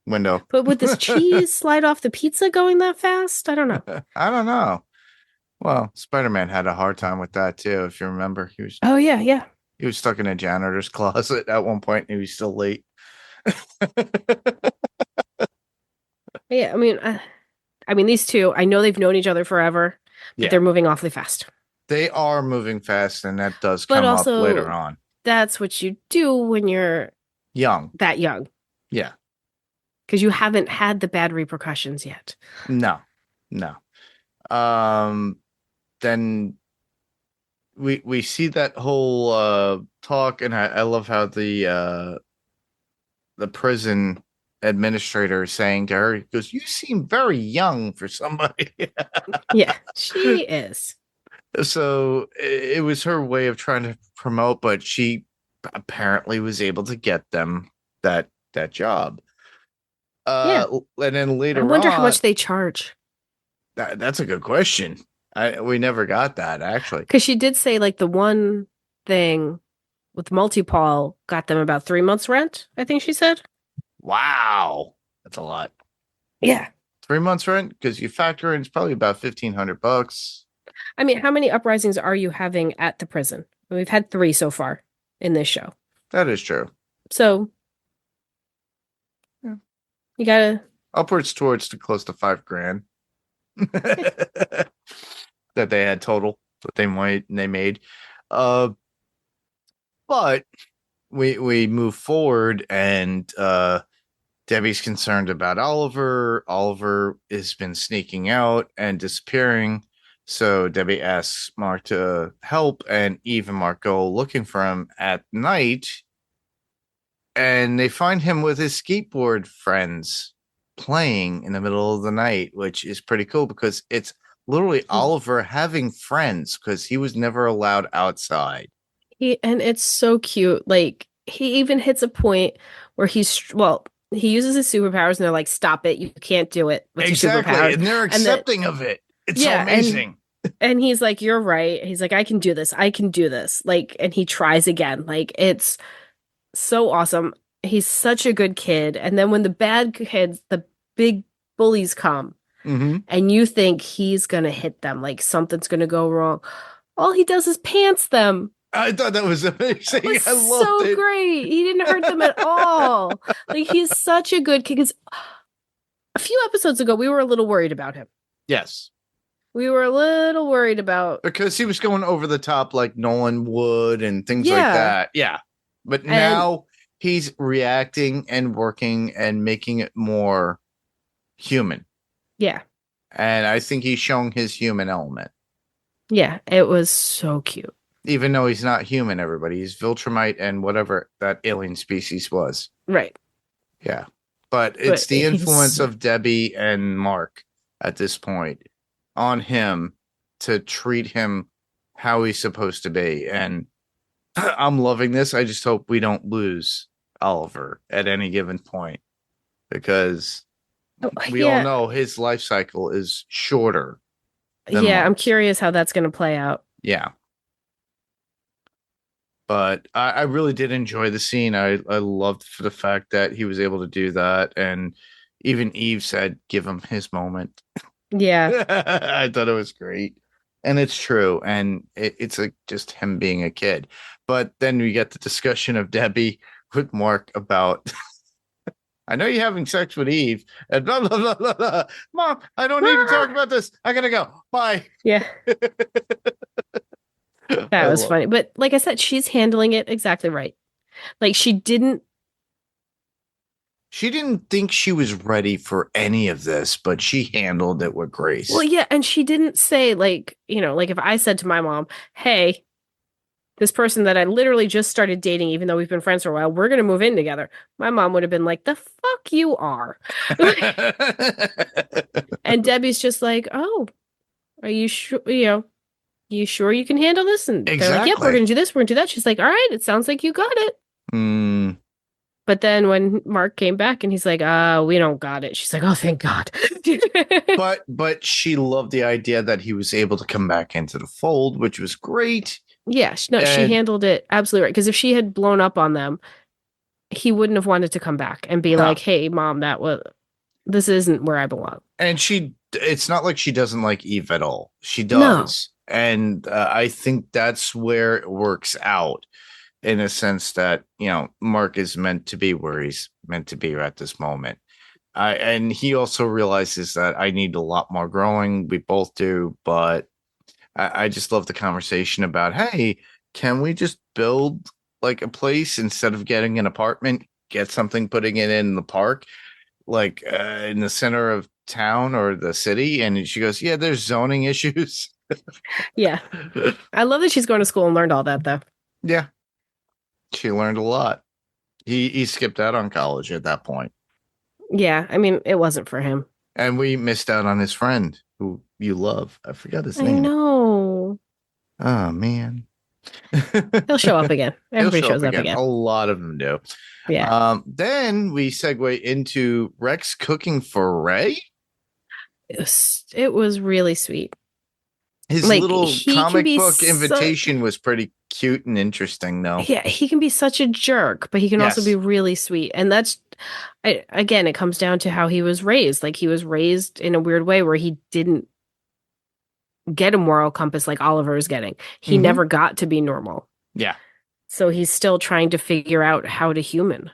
window. But would this cheese slide off the pizza going that fast? I don't know. I don't know. Well, Spider-Man had a hard time with that too, if you remember. Oh yeah. He was stuck in a janitor's closet at one point and he was still late. Yeah, I mean these two, I know they've known each other forever, but they're moving awfully fast. They are moving fast, and that does But come also, up later on. That's what you do when you're that young. Yeah. Because you haven't had the bad repercussions yet. No. Then we see that whole talk, and I love how the prison administrator is saying to her, he goes, "You seem very young for somebody." Yeah, she is. So it was her way of trying to promote, but she apparently was able to get them that job. Yeah. And then later on, I wonder how much they charge. That's a good question. We never got that, actually. Because she did say, like, the one thing with Multipol got them about 3 months rent, I think she said. Wow. That's a lot. Yeah. 3 months rent? Because you factor in, it's probably about $1,500. I mean, how many uprisings are you having at the prison? We've had 3 so far in this show. That is true. So, yeah. You gotta... Upwards towards close to $5,000. That they had total, that they made. But we move forward, and Debbie's concerned about Oliver. Oliver has been sneaking out and disappearing. So Debbie asks Mark to help, and Eve and Mark go looking for him at night. And they find him with his skateboard friends playing in the middle of the night, which is pretty cool because it's literally Oliver having friends because he was never allowed outside. And it's so cute. Like, he even hits a point where he uses his superpowers and they're like, stop it. You can't do it with your superpowers. And they're accepting of it. It's so amazing. And he's like, you're right. He's like, I can do this. Like, and he tries again. Like, it's so awesome. He's such a good kid. And then when the bad kids, the big bullies come, and you think he's going to hit them, like something's going to go wrong, all he does is pants them. I thought that was amazing. It was I loved it. So great. He didn't hurt them at all. Like, he's such a good kid. Because a few episodes ago, we were a little worried about him. Yes. We were a little worried about. Because he was going over the top like Nolan would and things like Yeah. that. Yeah. But And- now he's reacting and working and making it more human. Yeah. And I think he's showing his human element. Yeah. It was so cute. Even though he's not human, everybody. He's Viltrumite and whatever that alien species was. Right. Yeah. But it's But the he's- influence of Debbie and Mark at this point on him to treat him how he's supposed to be. And I'm loving this. I just hope we don't lose Oliver at any given point because we all know his life cycle is shorter. Yeah, I'm Mark's. curious how that's going to play out. Yeah. But I really did enjoy the scene. I loved for the fact that he was able to do that. And even Eve said, give him his moment. Yeah. I thought it was great. And it's true. And it's like just him being a kid. But then we get the discussion of Debbie with Mark about, I know you're having sex with Eve. And blah, blah, blah, blah, blah. Mom, I don't need to talk about this. I got to go. Bye. Yeah. That was funny. But like I said, she's handling it exactly right. Like she didn't think she was ready for any of this, but she handled it with grace. Well, yeah, and she didn't say like, like if I said to my mom, "Hey, this person that I literally just started dating, even though we've been friends for a while, we're gonna move in together." My mom would have been like, "The fuck you are." And Debbie's just like, "Oh, are you sure? You sure you can handle this?" And they're like, "Yep, we're gonna do this, we're gonna do that." She's like, "All right, it sounds like you got it." But then when Mark came back and he's like, we don't got it. She's like, "Oh, thank God." but she loved the idea that he was able to come back into the fold, which was great. Yeah, she handled it absolutely right. Because if she had blown up on them, he wouldn't have wanted to come back and be like, "Hey, Mom, this isn't where I belong." And it's not like she doesn't like Eve at all. She does. No. And I think that's where it works out. In a sense that, Mark is meant to be where he's meant to be at this moment. And he also realizes that I need a lot more growing. We both do. But I just love the conversation about, hey, can we just build like a place instead of getting an apartment, get something, putting it in the park, like in the center of town or the city? And she goes, yeah, there's zoning issues. Yeah. I love that she's going to school and learned all that, though. Yeah. She learned a lot. He skipped out on college at that point. Yeah, I mean, it wasn't for him. And we missed out on his friend who you love. I forgot his name. I know. Oh, man. He'll show up again. Everybody shows up again. A lot of them do. Yeah. Then we segue into Rex cooking for Ray. It was really sweet. His little comic book invitation was pretty cute and interesting, though. Yeah, he can be such a jerk, but he can also be really sweet. And that's, again, it comes down to how he was raised. Like, he was raised in a weird way where he didn't get a moral compass like Oliver is getting. He never got to be normal. Yeah. So he's still trying to figure out how to human.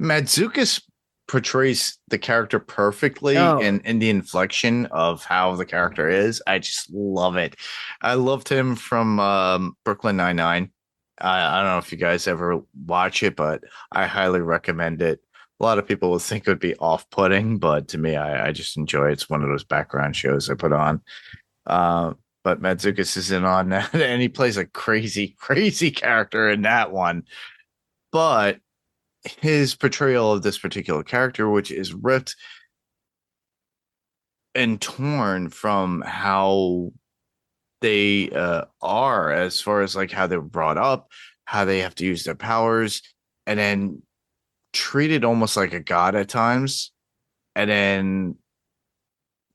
Madzukas portrays the character perfectly in the inflection of how the character is. I just love it. I loved him from Brooklyn Nine-Nine. I don't know if you guys ever watch it, but I highly recommend it. A lot of people would think it would be off-putting, but to me, I just enjoy it. It's one of those background shows I put on. But Madzukas is in on that, and he plays a crazy, crazy character in that one. But his portrayal of this particular character, which is ripped and torn from how they are, as far as like how they're brought up, how they have to use their powers, and then treated almost like a god at times, and then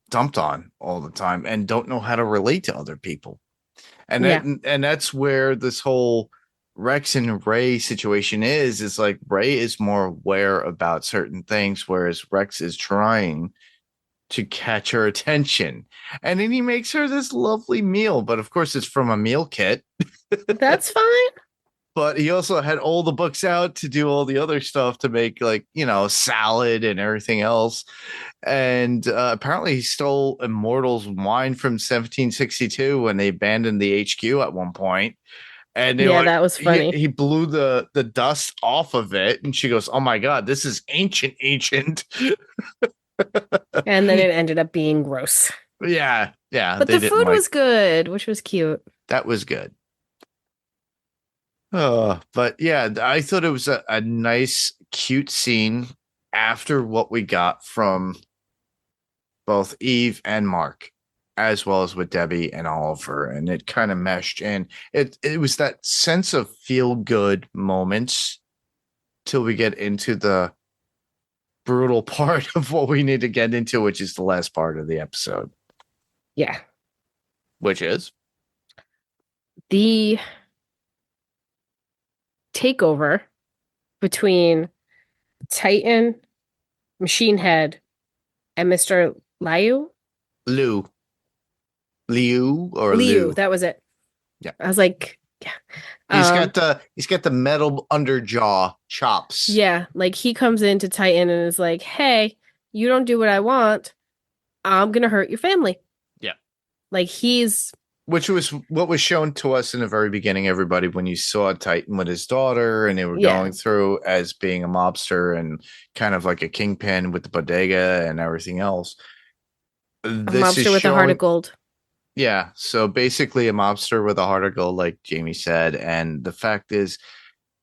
dumped on all the time, and don't know how to relate to other people. And that's where this whole Rex and Ray situation is like Ray is more aware about certain things, whereas Rex is trying to catch her attention. And then he makes her this lovely meal, but of course it's from a meal kit. That's fine. but he also had all the books out to do all the other stuff to make salad and everything else. And apparently he stole Immortal's wine from 1762 when they abandoned the HQ at one point. And Yeah, that was funny. he blew the dust off of it, and she goes, "Oh my god, this is ancient." And then it ended up being gross. Yeah. But the food was good, which was cute. That was good. But yeah, I thought it was a nice, cute scene after what we got from both Eve and Mark, as well as with Debbie and Oliver, and it kind of meshed in. It was that sense of feel good moments till we get into the brutal part of what we need to get into, which is the last part of the episode. Yeah. Which is the takeover between Titan, Machine Head, and Mr. Liu. Liu, that was it. Yeah. I was like, yeah. He's got the metal underjaw chops. Yeah, like he comes into Titan and is like, "Hey, you don't do what I want, I'm gonna hurt your family." Yeah. Like which was what was shown to us in the very beginning, everybody, when you saw Titan with his daughter and they were going through as being a mobster and kind of like a kingpin with the bodega and everything else. A mobster with a heart of gold. Yeah, so basically a mobster with a heart of gold, like Jayme said. And the fact is,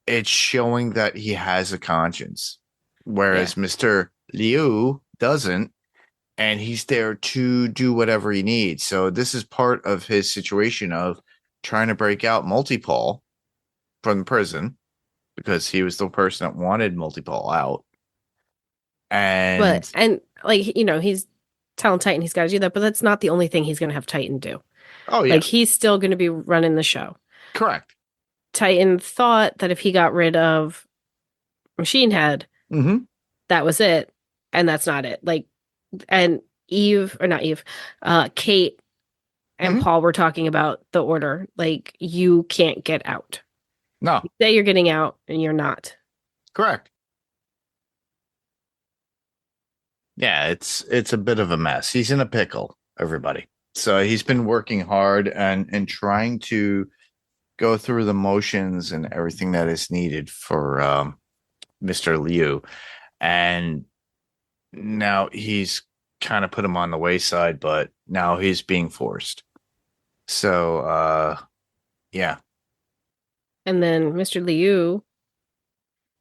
it's showing that he has a conscience, whereas Mr. Liu doesn't. And he's there to do whatever he needs. So this is part of his situation of trying to break out Multipole from prison because he was the person that wanted Multipole out. And he's telling Titan he's got to do that, but that's not the only thing he's going to have Titan do. Oh, yeah. Like, he's still going to be running the show. Correct. Titan thought that if he got rid of Machine Head, that was it. And that's not it. Like, and Kate and Paul were talking about the order. Like, you can't get out. No. You say you're getting out and you're not. Correct. Yeah, it's a bit of a mess. He's in a pickle, everybody. So he's been working hard and trying to go through the motions and everything that is needed for Mr. Liu. And now he's kind of put him on the wayside, but now he's being forced. So, yeah. And then Mr. Liu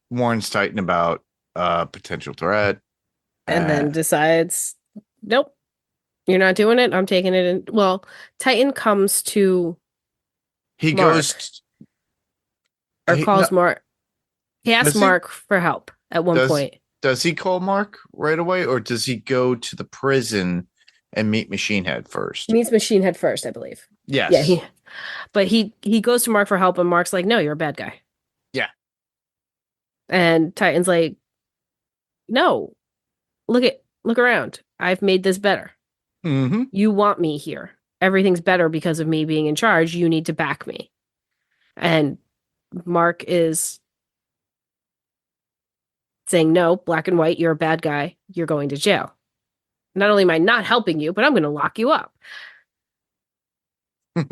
warns Titan about potential threat. And then decides, nope, you're not doing it. I'm taking it. And well, Titan comes to He Mark, goes... calls Mark. He asks Mark for help at one point. Does he call Mark right away, or does he go to the prison and meet Machine Head first? He meets Machine Head first, I believe. Yes. Yeah. But he goes to Mark for help, and Mark's like, "No, you're a bad guy." Yeah. And Titan's like, "No, look around. I've made this better. You want me here. Everything's better because of me being in charge. You need to back me." And Mark is saying, "No, black and white, you're a bad guy. You're going to jail. Not only am I not helping you, but I'm going to lock you up." And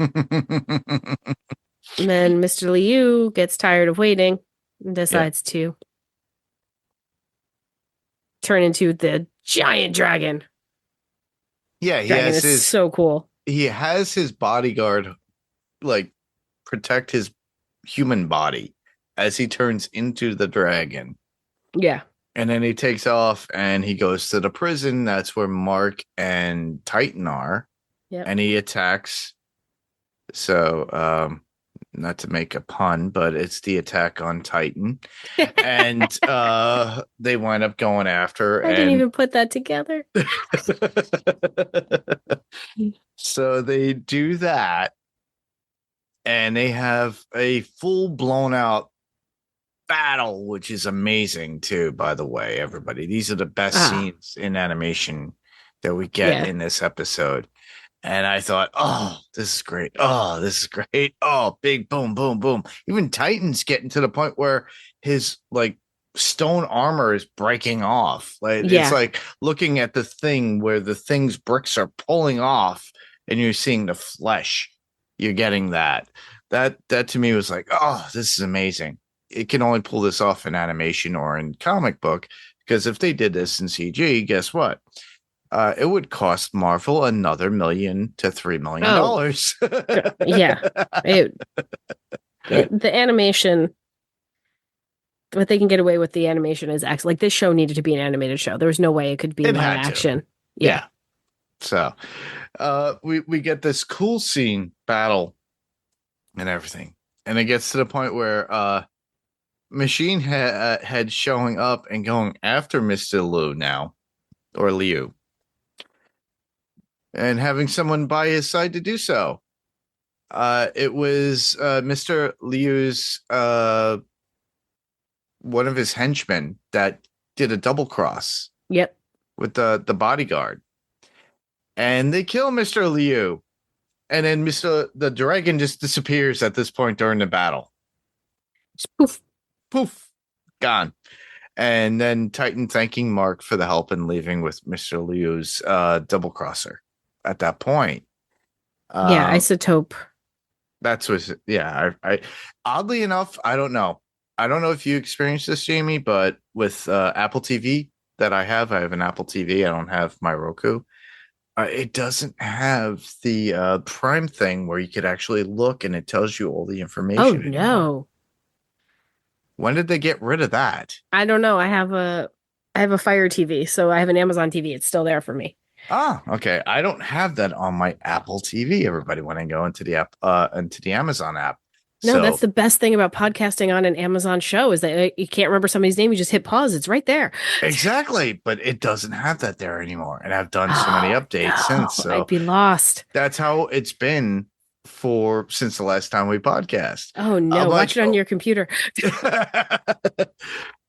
then Mr. Liu gets tired of waiting and decides to turn into the giant dragon. Yeah, Dragon is so cool. He has his bodyguard like protect his human body as he turns into the dragon. Yeah. And then he takes off and he goes to the prison. That's where Mark and Titan are. Yep. And he attacks. So, not to make a pun, but it's the attack on Titan. And they wind up going after. I didn't even put that together. So they do that. And they have a full blown out battle, which is amazing too, by the way, everybody. These are the best scenes in animation that we get in this episode. And I thought, oh, this is great. Oh, this is great. Oh, big boom, boom, boom. Even Titan's getting to the point where his like stone armor is breaking off. Like it's Yeah. like looking at the thing where the thing's bricks are pulling off and you're seeing the flesh. You're getting that. That to me was like, oh, this is amazing. It can only pull this off in animation or in comic book, because if they did this in CG, guess what? It would cost Marvel another $1 million to $3 million. Yeah. The animation, what they can get away with the animation is excellent. Like this show needed to be an animated show. There was no way it could be It live had to. action. Yeah. So we get this cool scene battle and everything. And it gets to the point where Machine Head showing up and going after Mr. Liu now, or Liu, and having someone by his side to do so. It was Mr. Liu's one of his henchmen that did a double cross. Yep. With the bodyguard. And they kill Mr. Liu. And then the dragon just disappears at this point during the battle. Just poof. Poof. Gone. And then Titan thanking Mark for the help and leaving with Mr. Liu's double crosser at that point. Yeah, isotope. That's what, yeah. I oddly enough, I don't know. I don't know if you experienced this, Jayme, but with Apple TV that I have an Apple TV. I don't have my Roku. It doesn't have the Prime thing where you could actually look and it tells you all the information. Oh, anymore. no. When did they get rid of that? I don't know. I have a Fire TV, so I have an Amazon TV. It's still there for me. Ah, okay. I don't have that on my Apple TV. Everybody, when I go into the app, into the Amazon app. No, So, that's the best thing about podcasting on an Amazon show is that you can't remember somebody's name. You just hit pause. It's right there. exactly, but it doesn't have that there anymore. And I've done so many updates since. So I'd be lost. that's how it's been since the last time we podcast. Oh no, watch it on your computer.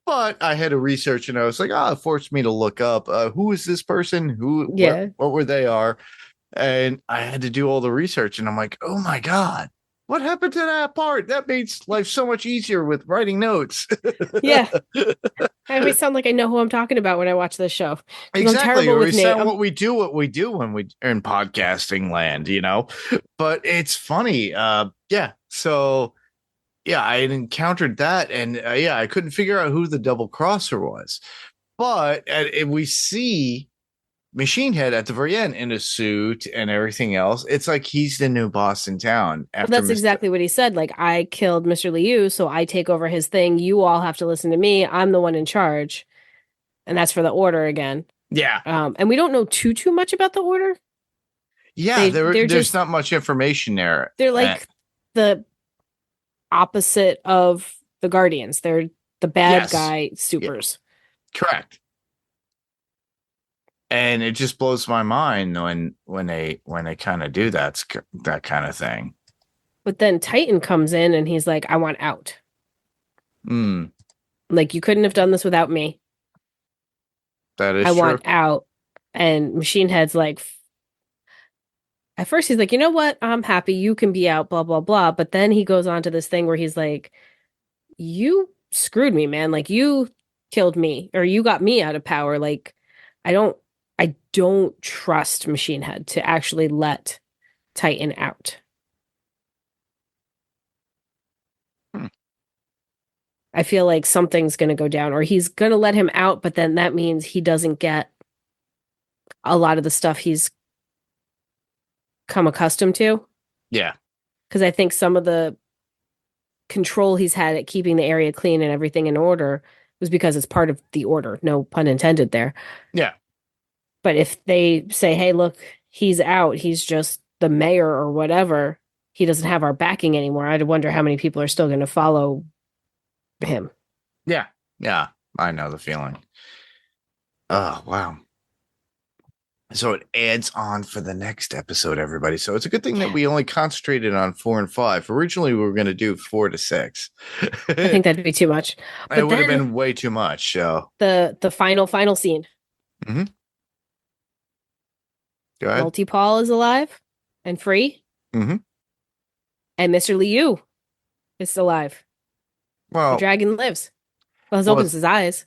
But I had to research and I was like, it forced me to look up who is this person? What were they are? And I had to do all the research and I'm like, oh my God, what happened to that part? That makes life so much easier with writing notes. Yeah. I always sound like I know who I'm talking about when I watch this show. Exactly. We sound what we do when we're in podcasting land, but it's funny. Yeah. So yeah, I had encountered that and I couldn't figure out who the double crosser was, but we see Machine Head at the very end in a suit and everything else. It's like he's the new boss in town. Well, that's exactly what he said. Like, I killed Mr. Liu, so I take over his thing. You all have to listen to me. I'm the one in charge. And that's for the Order again. Yeah. And we don't know too much about the Order. Yeah, there's not much information there. They're like the opposite of the Guardians. They're the bad guy supers. Yeah. Correct. And it just blows my mind when they kind of do that kind of thing. But then Titan comes in and he's like, I want out. Like, you couldn't have done this without me. That is I true. want out. And Machine Head's like, at first he's like, you know what? I'm happy. You can be out, blah, blah, blah. But then he goes on to this thing where he's like, you screwed me, man. Like, you killed me or you got me out of power. Like, I don't trust Machine Head to actually let Titan out. I feel like something's going to go down, or he's going to let him out, but then that means he doesn't get a lot of the stuff he's come accustomed to. Yeah. Because I think some of the control he's had at keeping the area clean and everything in order was because it's part of the Order. No pun intended there. Yeah. But if they say, hey, look, he's out, he's just the mayor or whatever, he doesn't have our backing anymore, I'd wonder how many people are still going to follow him. Yeah. Yeah. I know the feeling. Oh, wow. So it adds on for the next episode, everybody. So it's a good thing that we only concentrated on 4 and 5. Originally, we were going to do 4 to 6. I think that'd be too much. But it would have been way too much. So the final scene. Mm-hmm. Go ahead. Multi-Paul is alive and free. Mm-hmm. And Mr. Liu is still alive. The Well, dragon lives. Well, he Well, opens his eyes.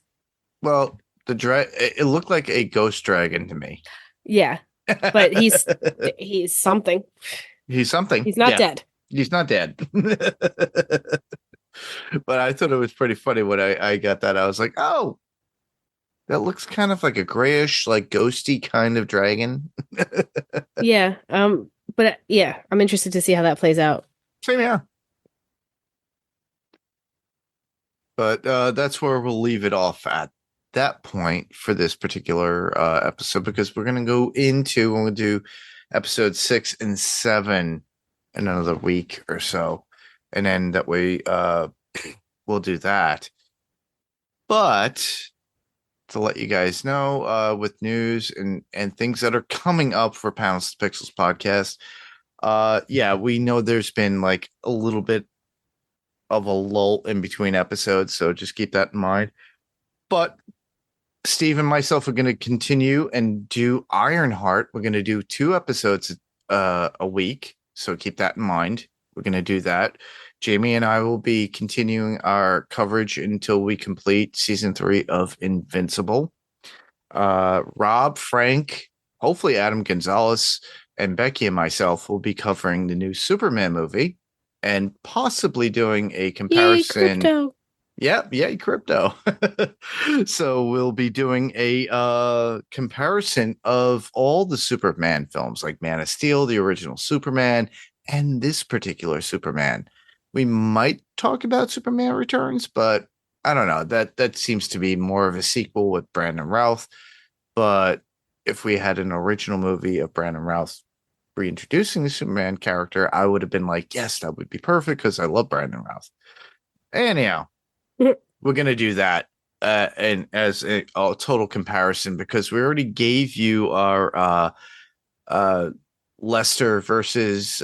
well, it looked like a ghost dragon to me. Yeah, but he's something. He's something. He's not Yeah. dead. He's not dead. But I thought it was pretty funny when I got that. I was like, oh, that looks kind of like a grayish, like ghosty kind of dragon. Yeah. But yeah, I'm interested to see how that plays out. Same, yeah. But that's where we'll leave it off at that point for this particular episode, because we're going to go into, we're going to do episode 6 and 7 in another week or so. And then that way we'll do that. But to let you guys know, with news and things that are coming up for Pounds to Pixels podcast, yeah, we know there's been like a little bit of a lull in between episodes, so just keep that in mind. But Steve and myself are going to continue and do Ironheart. We're going to do 2 episodes a week, so keep that in mind. We're going to do that. Jayme and I will be continuing our coverage until we complete season 3 of Invincible. Rob, Frank, hopefully Adam Gonzalez, and Becky and myself will be covering the new Superman movie and possibly doing a comparison. Yay, crypto. Yep, crypto. So we'll be doing a comparison of all the Superman films, like Man of Steel, the original Superman, and this particular Superman. We might talk about Superman Returns, but I don't know. That seems to be more of a sequel with Brandon Routh. But if we had an original movie of Brandon Routh reintroducing the Superman character, I would have been like, yes, that would be perfect because I love Brandon Routh. Anyhow, we're going to do that and as a total comparison, because we already gave you our Lester versus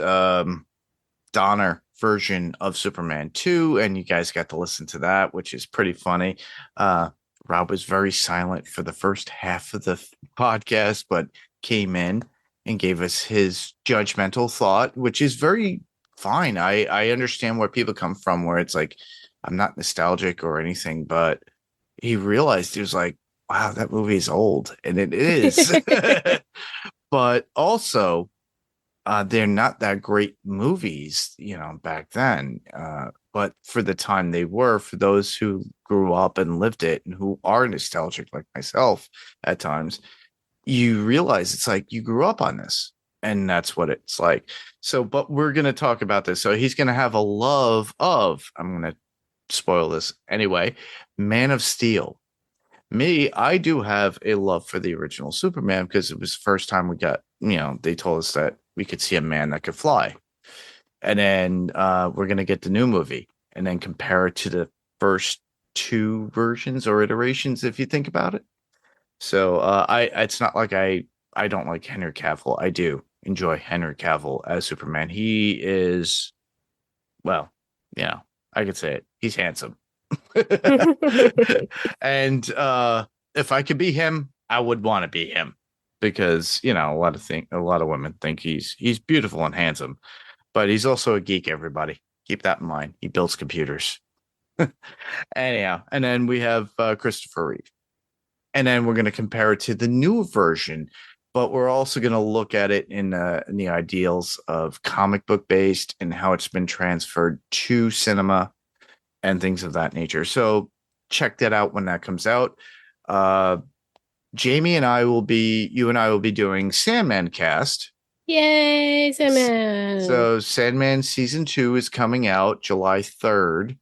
Donner version of Superman 2, and you guys got to listen to that, which is pretty funny. Rob was very silent for the first half of the podcast, but came in and gave us his judgmental thought, which is very fine. I understand where people come from, where it's like, I'm not nostalgic or anything, but he realized he was like, wow, that movie is old. And it is. But also, they're not that great movies, back then. But for the time they were, for those who grew up and lived it and who are nostalgic like myself at times, you realize it's like you grew up on this, and that's what it's like. So, but we're going to talk about this. So he's going to have a love of, I'm going to spoil this anyway, Man of Steel. Me, I do have a love for the original Superman because it was the first time we got, they told us that we could see a man that could fly. And then we're going to get the new movie and then compare it to the first 2 versions or iterations, if you think about it. So it's not like I don't like Henry Cavill. I do enjoy Henry Cavill as Superman. He is, well, I could say it. He's handsome. And if I could be him, I would want to be him, because a lot of women think he's beautiful and handsome, but he's also a geek. Everybody keep that in mind. He builds computers. Anyhow, and then we have Christopher Reeve, and then we're going to compare it to the new version, but we're also going to look at it in the ideals of comic book based and how it's been transferred to cinema and things of that nature. So check that out when that comes out. Jayme and I will be doing Sandman cast. Yay, Sandman. So Sandman season 2 is coming out July 3rd.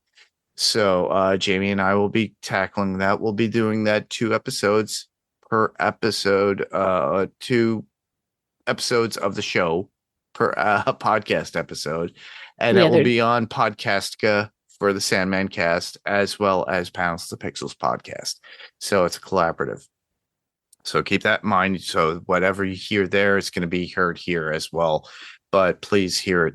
So Jayme and I will be tackling that. We'll be doing that 2 episodes per episode, 2 episodes of the show per podcast episode. And that will be on Podcastica for the Sandman cast, as well as Pounds to Pixels podcast. So it's a collaborative. So keep that in mind. So whatever you hear there is going to be heard here as well. But please hear it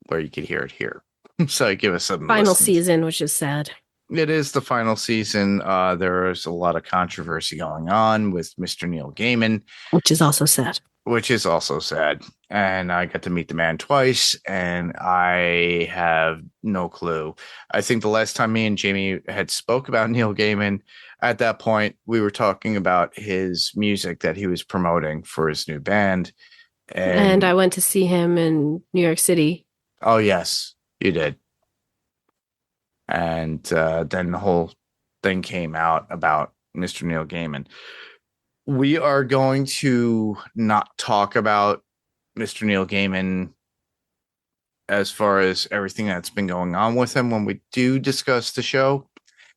where you can hear it here. So give us some final listens. season, which is sad. It is the final season. There is a lot of controversy going on with Mr. Neil Gaiman, which is also sad. which is also sad. And I got to meet the man twice, and I have no clue. I think the last time me and Jayme had spoke about Neil Gaiman, at that point, we were talking about his music that he was promoting for his new band. And And I went to see him in New York City. oh, yes, you did. And then the whole thing came out about Mr. Neil Gaiman. We are going to not talk about Mr. Neil Gaiman as far as everything that's been going on with him when we do discuss the show.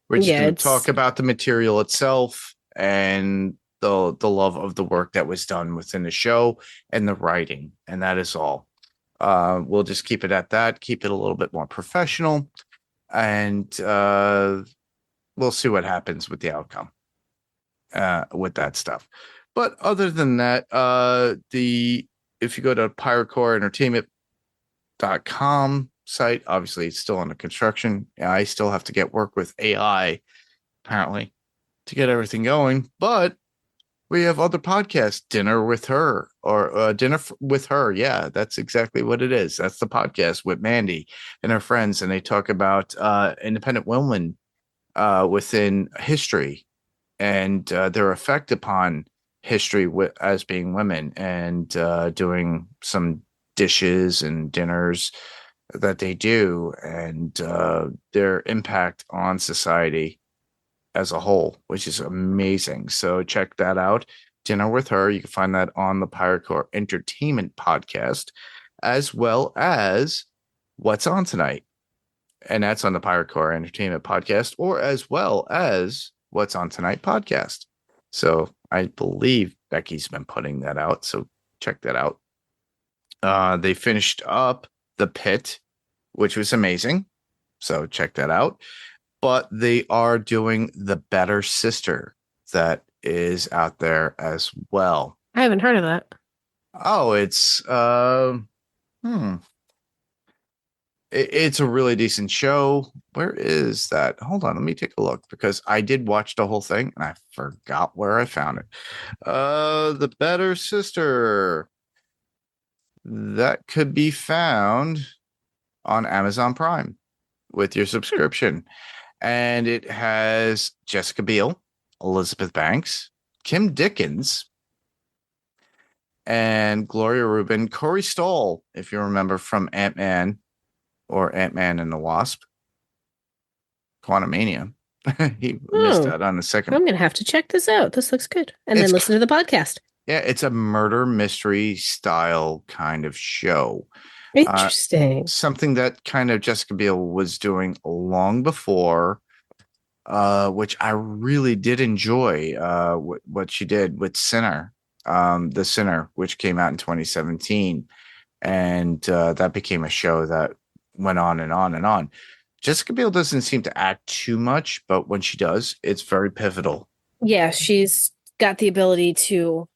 We're just Yeah, going to talk about the material itself and the love of the work that was done within the show and the writing, and that is all. We'll just keep it at that, keep it a little bit more professional, and we'll see what happens with the outcome with that stuff. But other than that, if you go to piratecoreentertainment.com site, obviously it's still under construction. I still have to get work with AI apparently to get everything going, but we have other podcasts, Dinner with Her or with Her. Yeah, that's exactly what it is. That's the podcast with Mandy and her friends, and they talk about independent women within history and their effect upon history as being women, and doing some dishes and dinners that they do, and their impact on society as a whole, which is amazing. So check that out. Dinner with Her. You can find that on the Piratecore Entertainment podcast, as well as What's On Tonight. And that's on the Piratecore Entertainment podcast, or as well as What's On Tonight podcast. So I believe Becky's been putting that out. So check that out. They finished up The Pit, which was amazing. So check that out. But they are doing The Better Sister that is out there as well. I haven't heard of that. Oh, it's it's a really decent show. Where is that? Hold on, let me take a look, because I did watch the whole thing and I forgot where I found it. The Better Sister. That could be found on Amazon Prime with your subscription. And it has Jessica Biel, Elizabeth Banks, Kim Dickens, and Gloria Rubin, Corey Stoll, if you remember from Ant-Man or Ant-Man and the Wasp, Quantumania. He missed that on the second. I'm going to have to check this out. This looks good. And then listen to the podcast. Yeah, it's a murder mystery style kind of show. Interesting. Something that kind of Jessica Biel was doing long before, which I really did enjoy what she did with Sinner, The Sinner, which came out in 2017. And that became a show that went on and on and on. Jessica Biel doesn't seem to act too much, but when she does, it's very pivotal. Yeah, she's got the ability to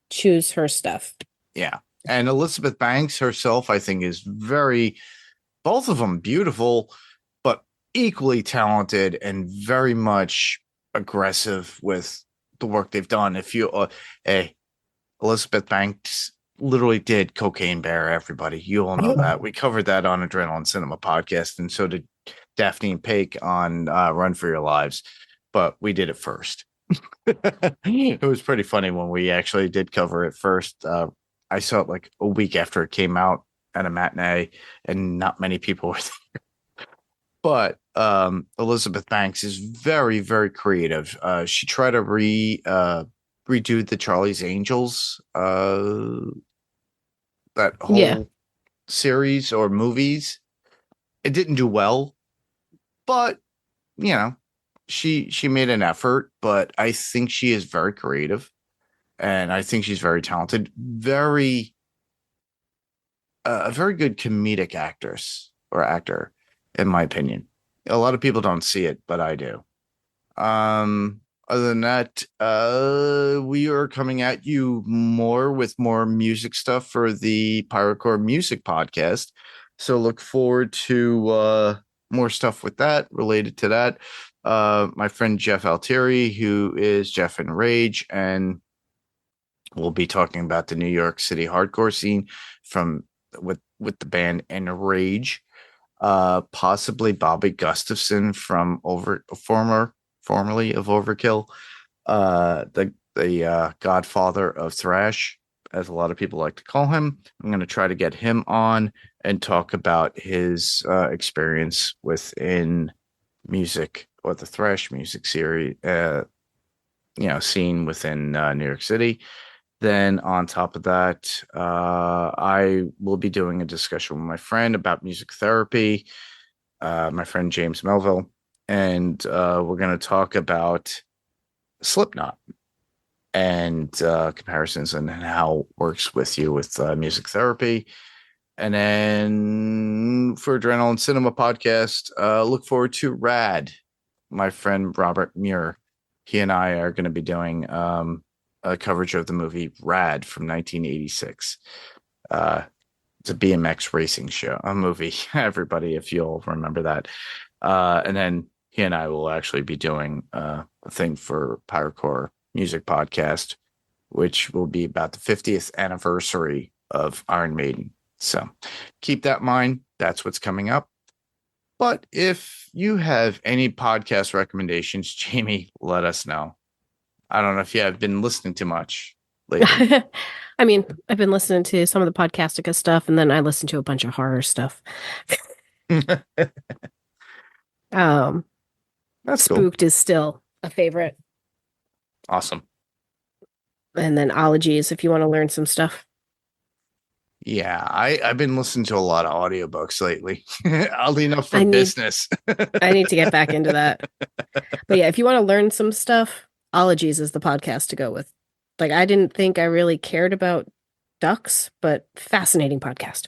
choose her stuff. Yeah. And Elizabeth Banks herself, I think, is both of them beautiful, but equally talented and very much aggressive with the work they've done. If you, Elizabeth Banks literally did Cocaine Bear, everybody. You all know that. We covered that on Adrenaline Cinema podcast, and so did Daphne and Paik on Run for Your Lives, but we did it first. It was pretty funny when we actually did cover it first. I saw it like a week after it came out at a matinee, and not many people were there. But Elizabeth Banks is very, very creative. She tried to redo the Charlie's Angels, that whole series or movies. It didn't do well, but you know, she made an effort. But I think she is very creative, and I think she's very talented. A very good comedic actress or actor, in my opinion. A lot of people don't see it, but I do. Other than that, we are coming at you with more music stuff for the Pyrocore Music Podcast. So look forward to more stuff with that, related to that. My friend Jeff Altieri, who is Jeff and Rage, and We'll be talking about the New York City hardcore scene from with the band Enrage. Possibly Bobby Gustafson from formerly of Overkill, the godfather of thrash, as a lot of people like to call him. I'm going to try to get him on and talk about his experience within music, or the thrash music series, scene within New York City. Then on top of that, I will be doing a discussion with my friend about music therapy, my friend James Melville, and we're going to talk about Slipknot and comparisons and how it works with you with music therapy. And then for Adrenaline Cinema Podcast, look forward to Rad. My friend Robert Muir, he and I are going to be doing a coverage of the movie Rad from 1986. It's a BMX racing show, a movie, everybody, if you'll remember that. And then he and I will actually be doing a thing for Pyrocore Music Podcast, which will be about the 50th anniversary of Iron Maiden. So keep that in mind. That's what's coming up. But if you have any podcast recommendations, Jayme, let us know. I don't know if you have been listening too much lately. I mean, I've been listening to some of the Podcastica stuff, and then I listen to a bunch of horror stuff. That's Spooked cool. is still a favorite. Awesome. And then Ologies, if you want to learn some stuff. Yeah, I've been listening to a lot of audiobooks lately. Oddly enough, for business. I need to get back into that. But yeah, if you want to learn some stuff, Ologies is the podcast to go with. Like, I didn't think I really cared about ducks, but fascinating podcast.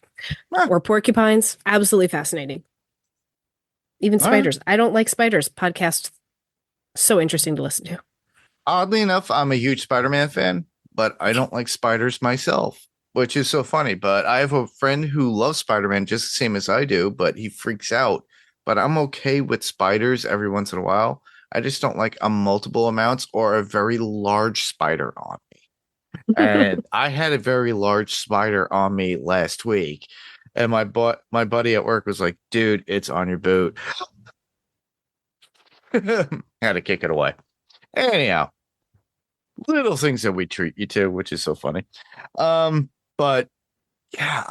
Huh. Or porcupines, absolutely fascinating. Even spiders. I don't like spiders. Podcast, so interesting to listen to. Oddly enough, I'm a huge Spider-Man fan, but I don't like spiders myself, which is so funny. But I have a friend who loves Spider-Man just the same as I do, but he freaks out. But I'm okay with spiders every once in a while. I just don't like a multiple amounts or a very large spider on me. And I had a very large spider on me last week. And my buddy at work was like, dude, it's on your boot. Had to kick it away. Anyhow, little things that we treat you to, which is so funny. But yeah,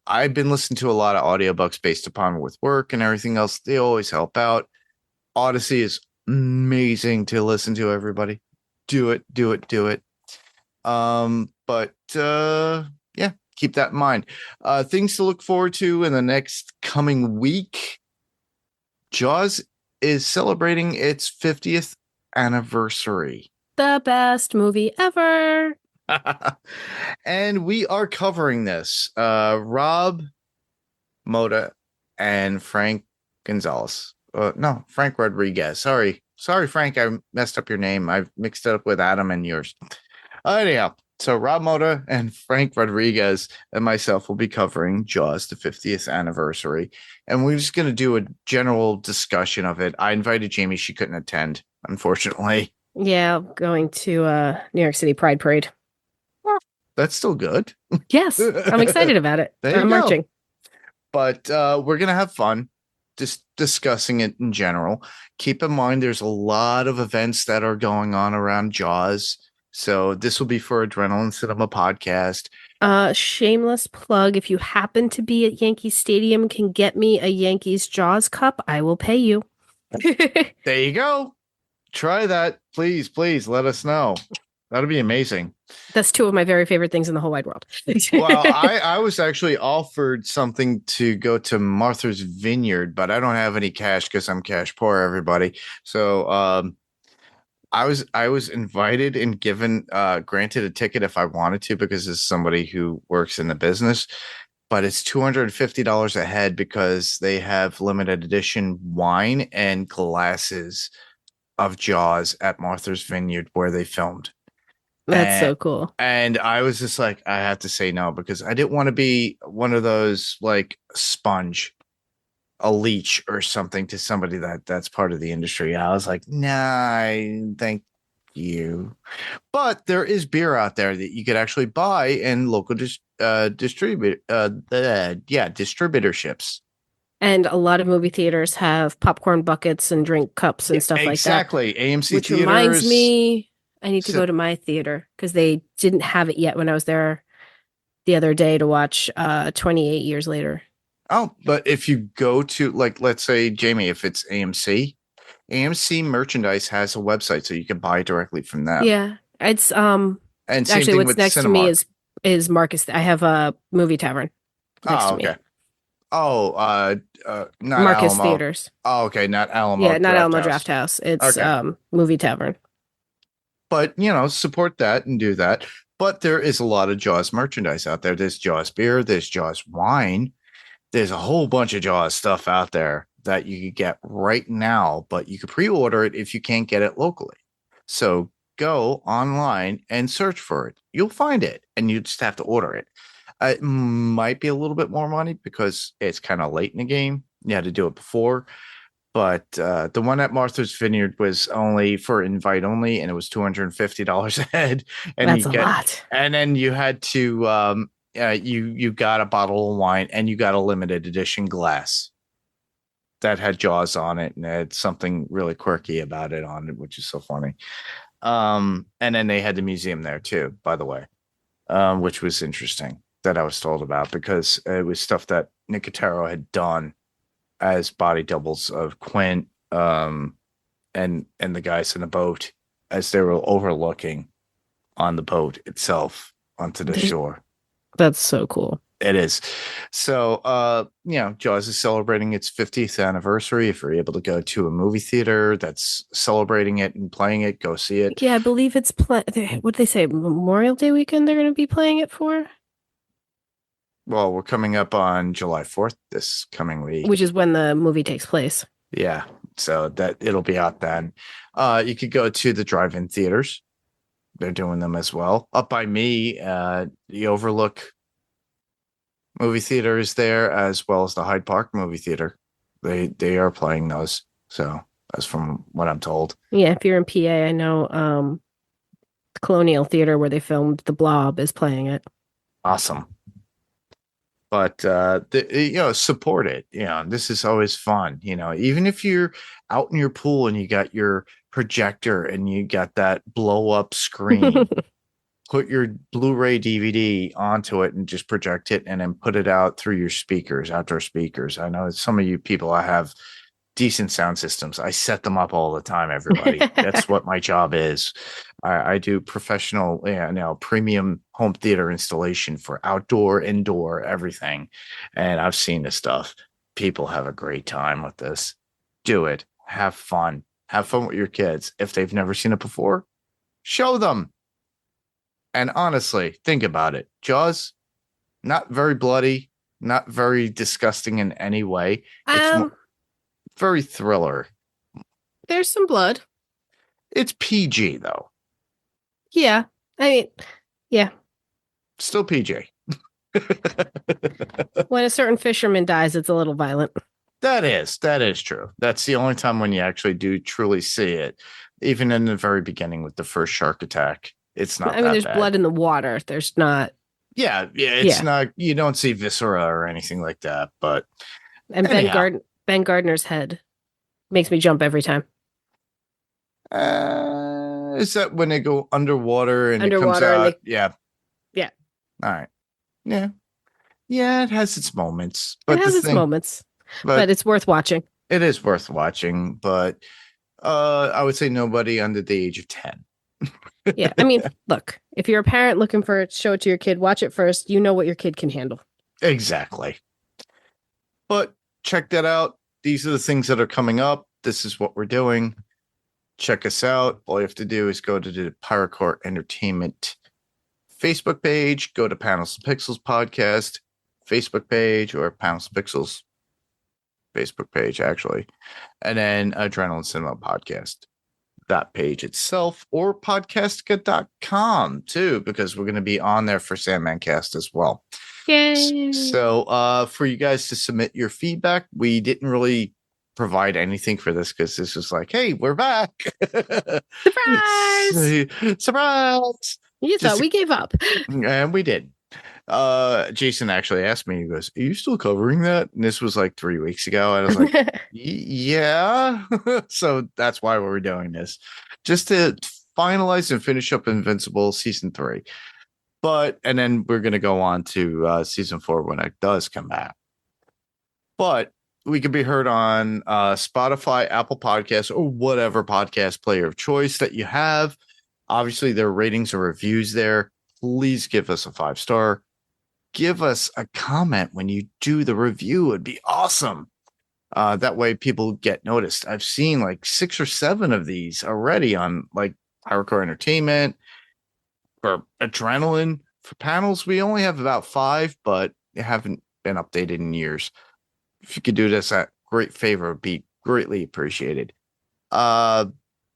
I've been listening to a lot of audiobooks based upon with work and everything else. They always help out. Odyssey is amazing to listen to, everybody. Do it. Yeah, keep that in mind. Things to look forward to in the next coming week. Jaws is celebrating its 50th anniversary. The best movie ever. And we are covering this. Rob Moda and Frank Gonzalez. Frank Rodriguez. Sorry, Frank. I messed up your name. I mixed it up with Adam and yours. Anyhow, so Rob Moda and Frank Rodriguez and myself will be covering Jaws, the 50th anniversary. And we're just going to do a general discussion of it. I invited Jayme. She couldn't attend, unfortunately. Yeah, going to New York City Pride Parade. Well, that's still good. Yes, I'm excited about it. I'm marching. But we're going to have fun just discussing it in general. Keep in mind, there's a lot of events that are going on around Jaws. So this will be for Adrenaline Cinema Podcast. Shameless plug. If you happen to be at Yankee Stadium, can get me a Yankees Jaws cup, I will pay you. There you go. Try that. Please let us know. That'll be amazing. That's two of my very favorite things in the whole wide world. Well, I was actually offered something to go to Martha's Vineyard, but I don't have any cash because I'm cash poor, everybody. So I was invited and given granted a ticket if I wanted to, because it's somebody who works in the business, but it's $250 a head because they have limited edition wine and glasses of Jaws at Martha's Vineyard where they filmed. That's so cool. And I was just like, I have to say no, because I didn't want to be one of those like a leech or something to somebody that's part of the industry. I was like, nah, thank you. But there is beer out there that you could actually buy in local distributorships. And a lot of movie theaters have popcorn buckets and drink cups and stuff like that. Exactly. AMC Which theaters. reminds me, I need to So- go to my theater because they didn't have it yet when I was there the other day to watch 28 Years Later. Oh, but if you go to, like, let's say, Jayme, if it's AMC merchandise has a website, so you can buy directly from them. Yeah, it's And same actually thing what's with next to me Cinemark. is Marcus. I have a movie tavern next to me. Oh, not Marcus Alamo. Theaters. Oh, okay, not Alamo. Yeah, not Alamo House. Draft House. It's Okay. movie tavern. But, support that and do that. But there is a lot of Jaws merchandise out there. There's Jaws beer, there's Jaws wine. There's a whole bunch of Jaws stuff out there that you could get right now, but you could pre-order it if you can't get it locally. So go online and search for it. You'll find it, and you just have to order it. It might be a little bit more money because it's kind of late in the game. You had to do it before. But the one at Martha's Vineyard was only for invite only, and it was $250 a head. And That's a lot. And then you had to you got a bottle of wine and you got a limited edition glass that had Jaws on it and had something really quirky about it on it, which is so funny. And then they had the museum there too, by the way, which was interesting that I was told about because it was stuff that Nicotero had done as body doubles of Quint and the guys in the boat as they were overlooking on the boat itself onto the shore. That's so cool. It is. So, Jaws is celebrating its 50th anniversary. If you're able to go to a movie theater that's celebrating it and playing it, go see it. Yeah, I believe it's what did they say? Memorial Day weekend they're going to be playing it for? Well, we're coming up on July 4th this coming week. Which is when the movie takes place. Yeah. So that it'll be out then. You could go to the drive-in theaters. They're doing them as well. Up by me, the Overlook movie theater is there, as well as the Hyde Park movie theater. They are playing those. So that's from what I'm told. Yeah, if you're in PA, I know Colonial Theater where they filmed The Blob is playing it. Awesome. But support it. This is always fun. Even if you're out in your pool and you got your projector and you got that blow up screen, put your Blu-ray DVD onto it and just project it and then put it out through your speakers, outdoor speakers. I know some of you people, I have decent sound systems. I set them up all the time, everybody. That's what my job is. I do professional, premium home theater installation for outdoor, indoor, everything. And I've seen this stuff. People have a great time with this. Do it. Have fun. Have fun with your kids. If they've never seen it before, show them. And honestly, think about it. Jaws, not very bloody, not very disgusting in any way. It's very thriller. There's some blood. It's PG though. Yeah. I mean, yeah. Still PG. When a certain fisherman dies, it's a little violent. That is true. That's the only time when you actually do truly see it. Even in the very beginning with the first shark attack, it's not. I mean, there's blood in the water. There's not. Yeah, it's not. You don't see viscera or anything like that. But and Ben Gardner's head makes me jump every time. Is that when they go underwater and it comes out? Yeah. All right. Yeah. It has its moments. But it has its moments. But it's worth watching. It is worth watching, but I would say nobody under the age of 10. Yeah, I mean, look, if you're a parent looking for it, show it to your kid, watch it first. You know what your kid can handle. Exactly. But check that out. These are the things that are coming up. This is what we're doing. Check us out. All you have to do is go to the Pirate Court Entertainment Facebook page, go to Panels and Pixels podcast Facebook page, or Panels and Pixels Facebook page, actually, and then Adrenaline Cinema Podcast, that page itself, or podcastica.com too, because we're going to be on there for Sandman Cast as well. Yay. So for you guys to submit your feedback, we didn't really provide anything for this because this was like, hey, we're back. Surprise! Surprise! You thought we gave up. And we did. Jason actually asked me, he goes, are you still covering that? And this was like 3 weeks ago. And I was like, yeah. So that's why we're doing this. Just to finalize and finish up Invincible season 3. And then we're going to go on to season 4 when it does come back. But we can be heard on Spotify, Apple Podcasts, or whatever podcast player of choice that you have. Obviously, there are ratings or reviews there. Please give us a 5-star. Give us a comment when you do the review. It'd be awesome. That way people get noticed. I've seen like 6 or 7 of these already on like Hardcore Entertainment or Adrenaline. For panels, we only have about 5, but they haven't been updated in years. If you could do this, a great favor would be greatly appreciated.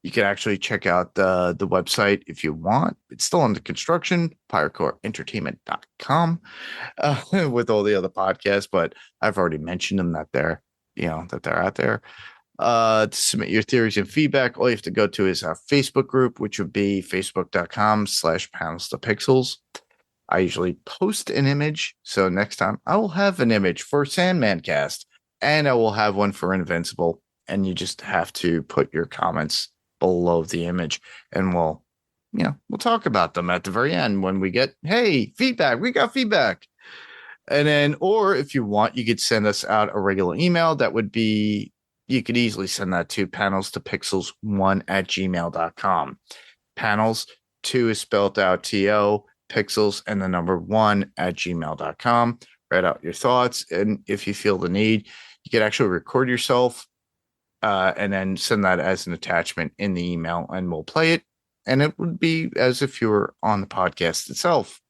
You can actually check out the website if you want. It's still under construction, PirateCoreEntertainment.com, with all the other podcasts, but I've already mentioned them that they're out there. To submit your theories and feedback, all you have to go to is our Facebook group, which would be facebook.com/panels2pixels. I usually post an image, so next time I will have an image for Sandman Cast, and I will have one for Invincible, and you just have to put your comments below the image, and we'll talk about them at the very end when we get, hey, feedback, we got feedback. And then, or if you want, you could send us out a regular email. That would be, you could easily send that to panels2pixels1@gmail.com. Panels, 2 is spelled out TO, pixels, and the number 1@gmail.com. Write out your thoughts. And if you feel the need, you could actually record yourself and then send that as an attachment in the email, and we'll play it. And it would be as if you were on the podcast itself.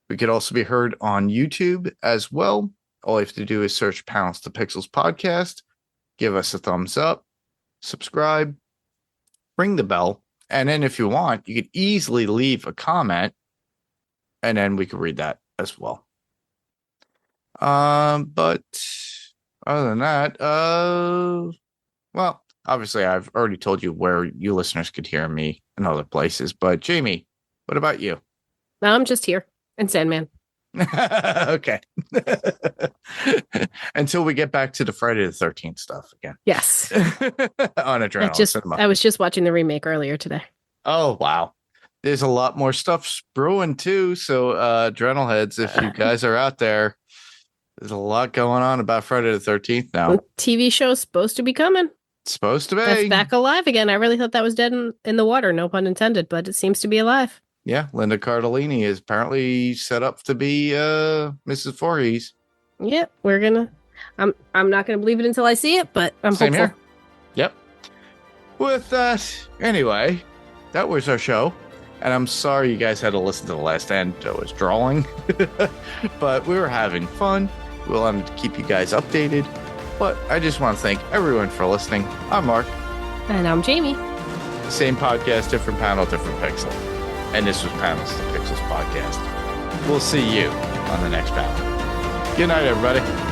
We could also be heard on YouTube as well. All you have to do is search Panels to Pixels podcast, give us a thumbs up, subscribe, ring the bell, and then if you want, you could easily leave a comment, and then we could read that as well. But other than that, well, obviously I've already told you where you listeners could hear me in other places, but Jayme, what about you? I'm just here and Sandman. Okay. Until we get back to the Friday the 13th stuff again. Yes. On Adrenaline Cinema. I was just watching the remake earlier today. Oh, wow. There's a lot more stuff brewing too. So Adrenal heads, if you guys are out there, there's a lot going on about Friday the 13th now. The TV show's supposed to be coming. It's supposed to be. That's back alive again. I really thought that was dead in the water, no pun intended, but it seems to be alive. Yeah, Linda Cardellini is apparently set up to be Mrs. Voorhees. Yeah, I'm not gonna believe it until I see it, but I'm Same hopeful. Here. Yep. With that, anyway, that was our show. And I'm sorry you guys had to listen to the last end. I was drawing. But we were having fun. We wanted to keep you guys updated. But I just want to thank everyone for listening. I'm Mark. And I'm Jayme. Same podcast, different panel, different pixel. And this was Panels to Pixels podcast. We'll see you on the next panel. Good night, everybody.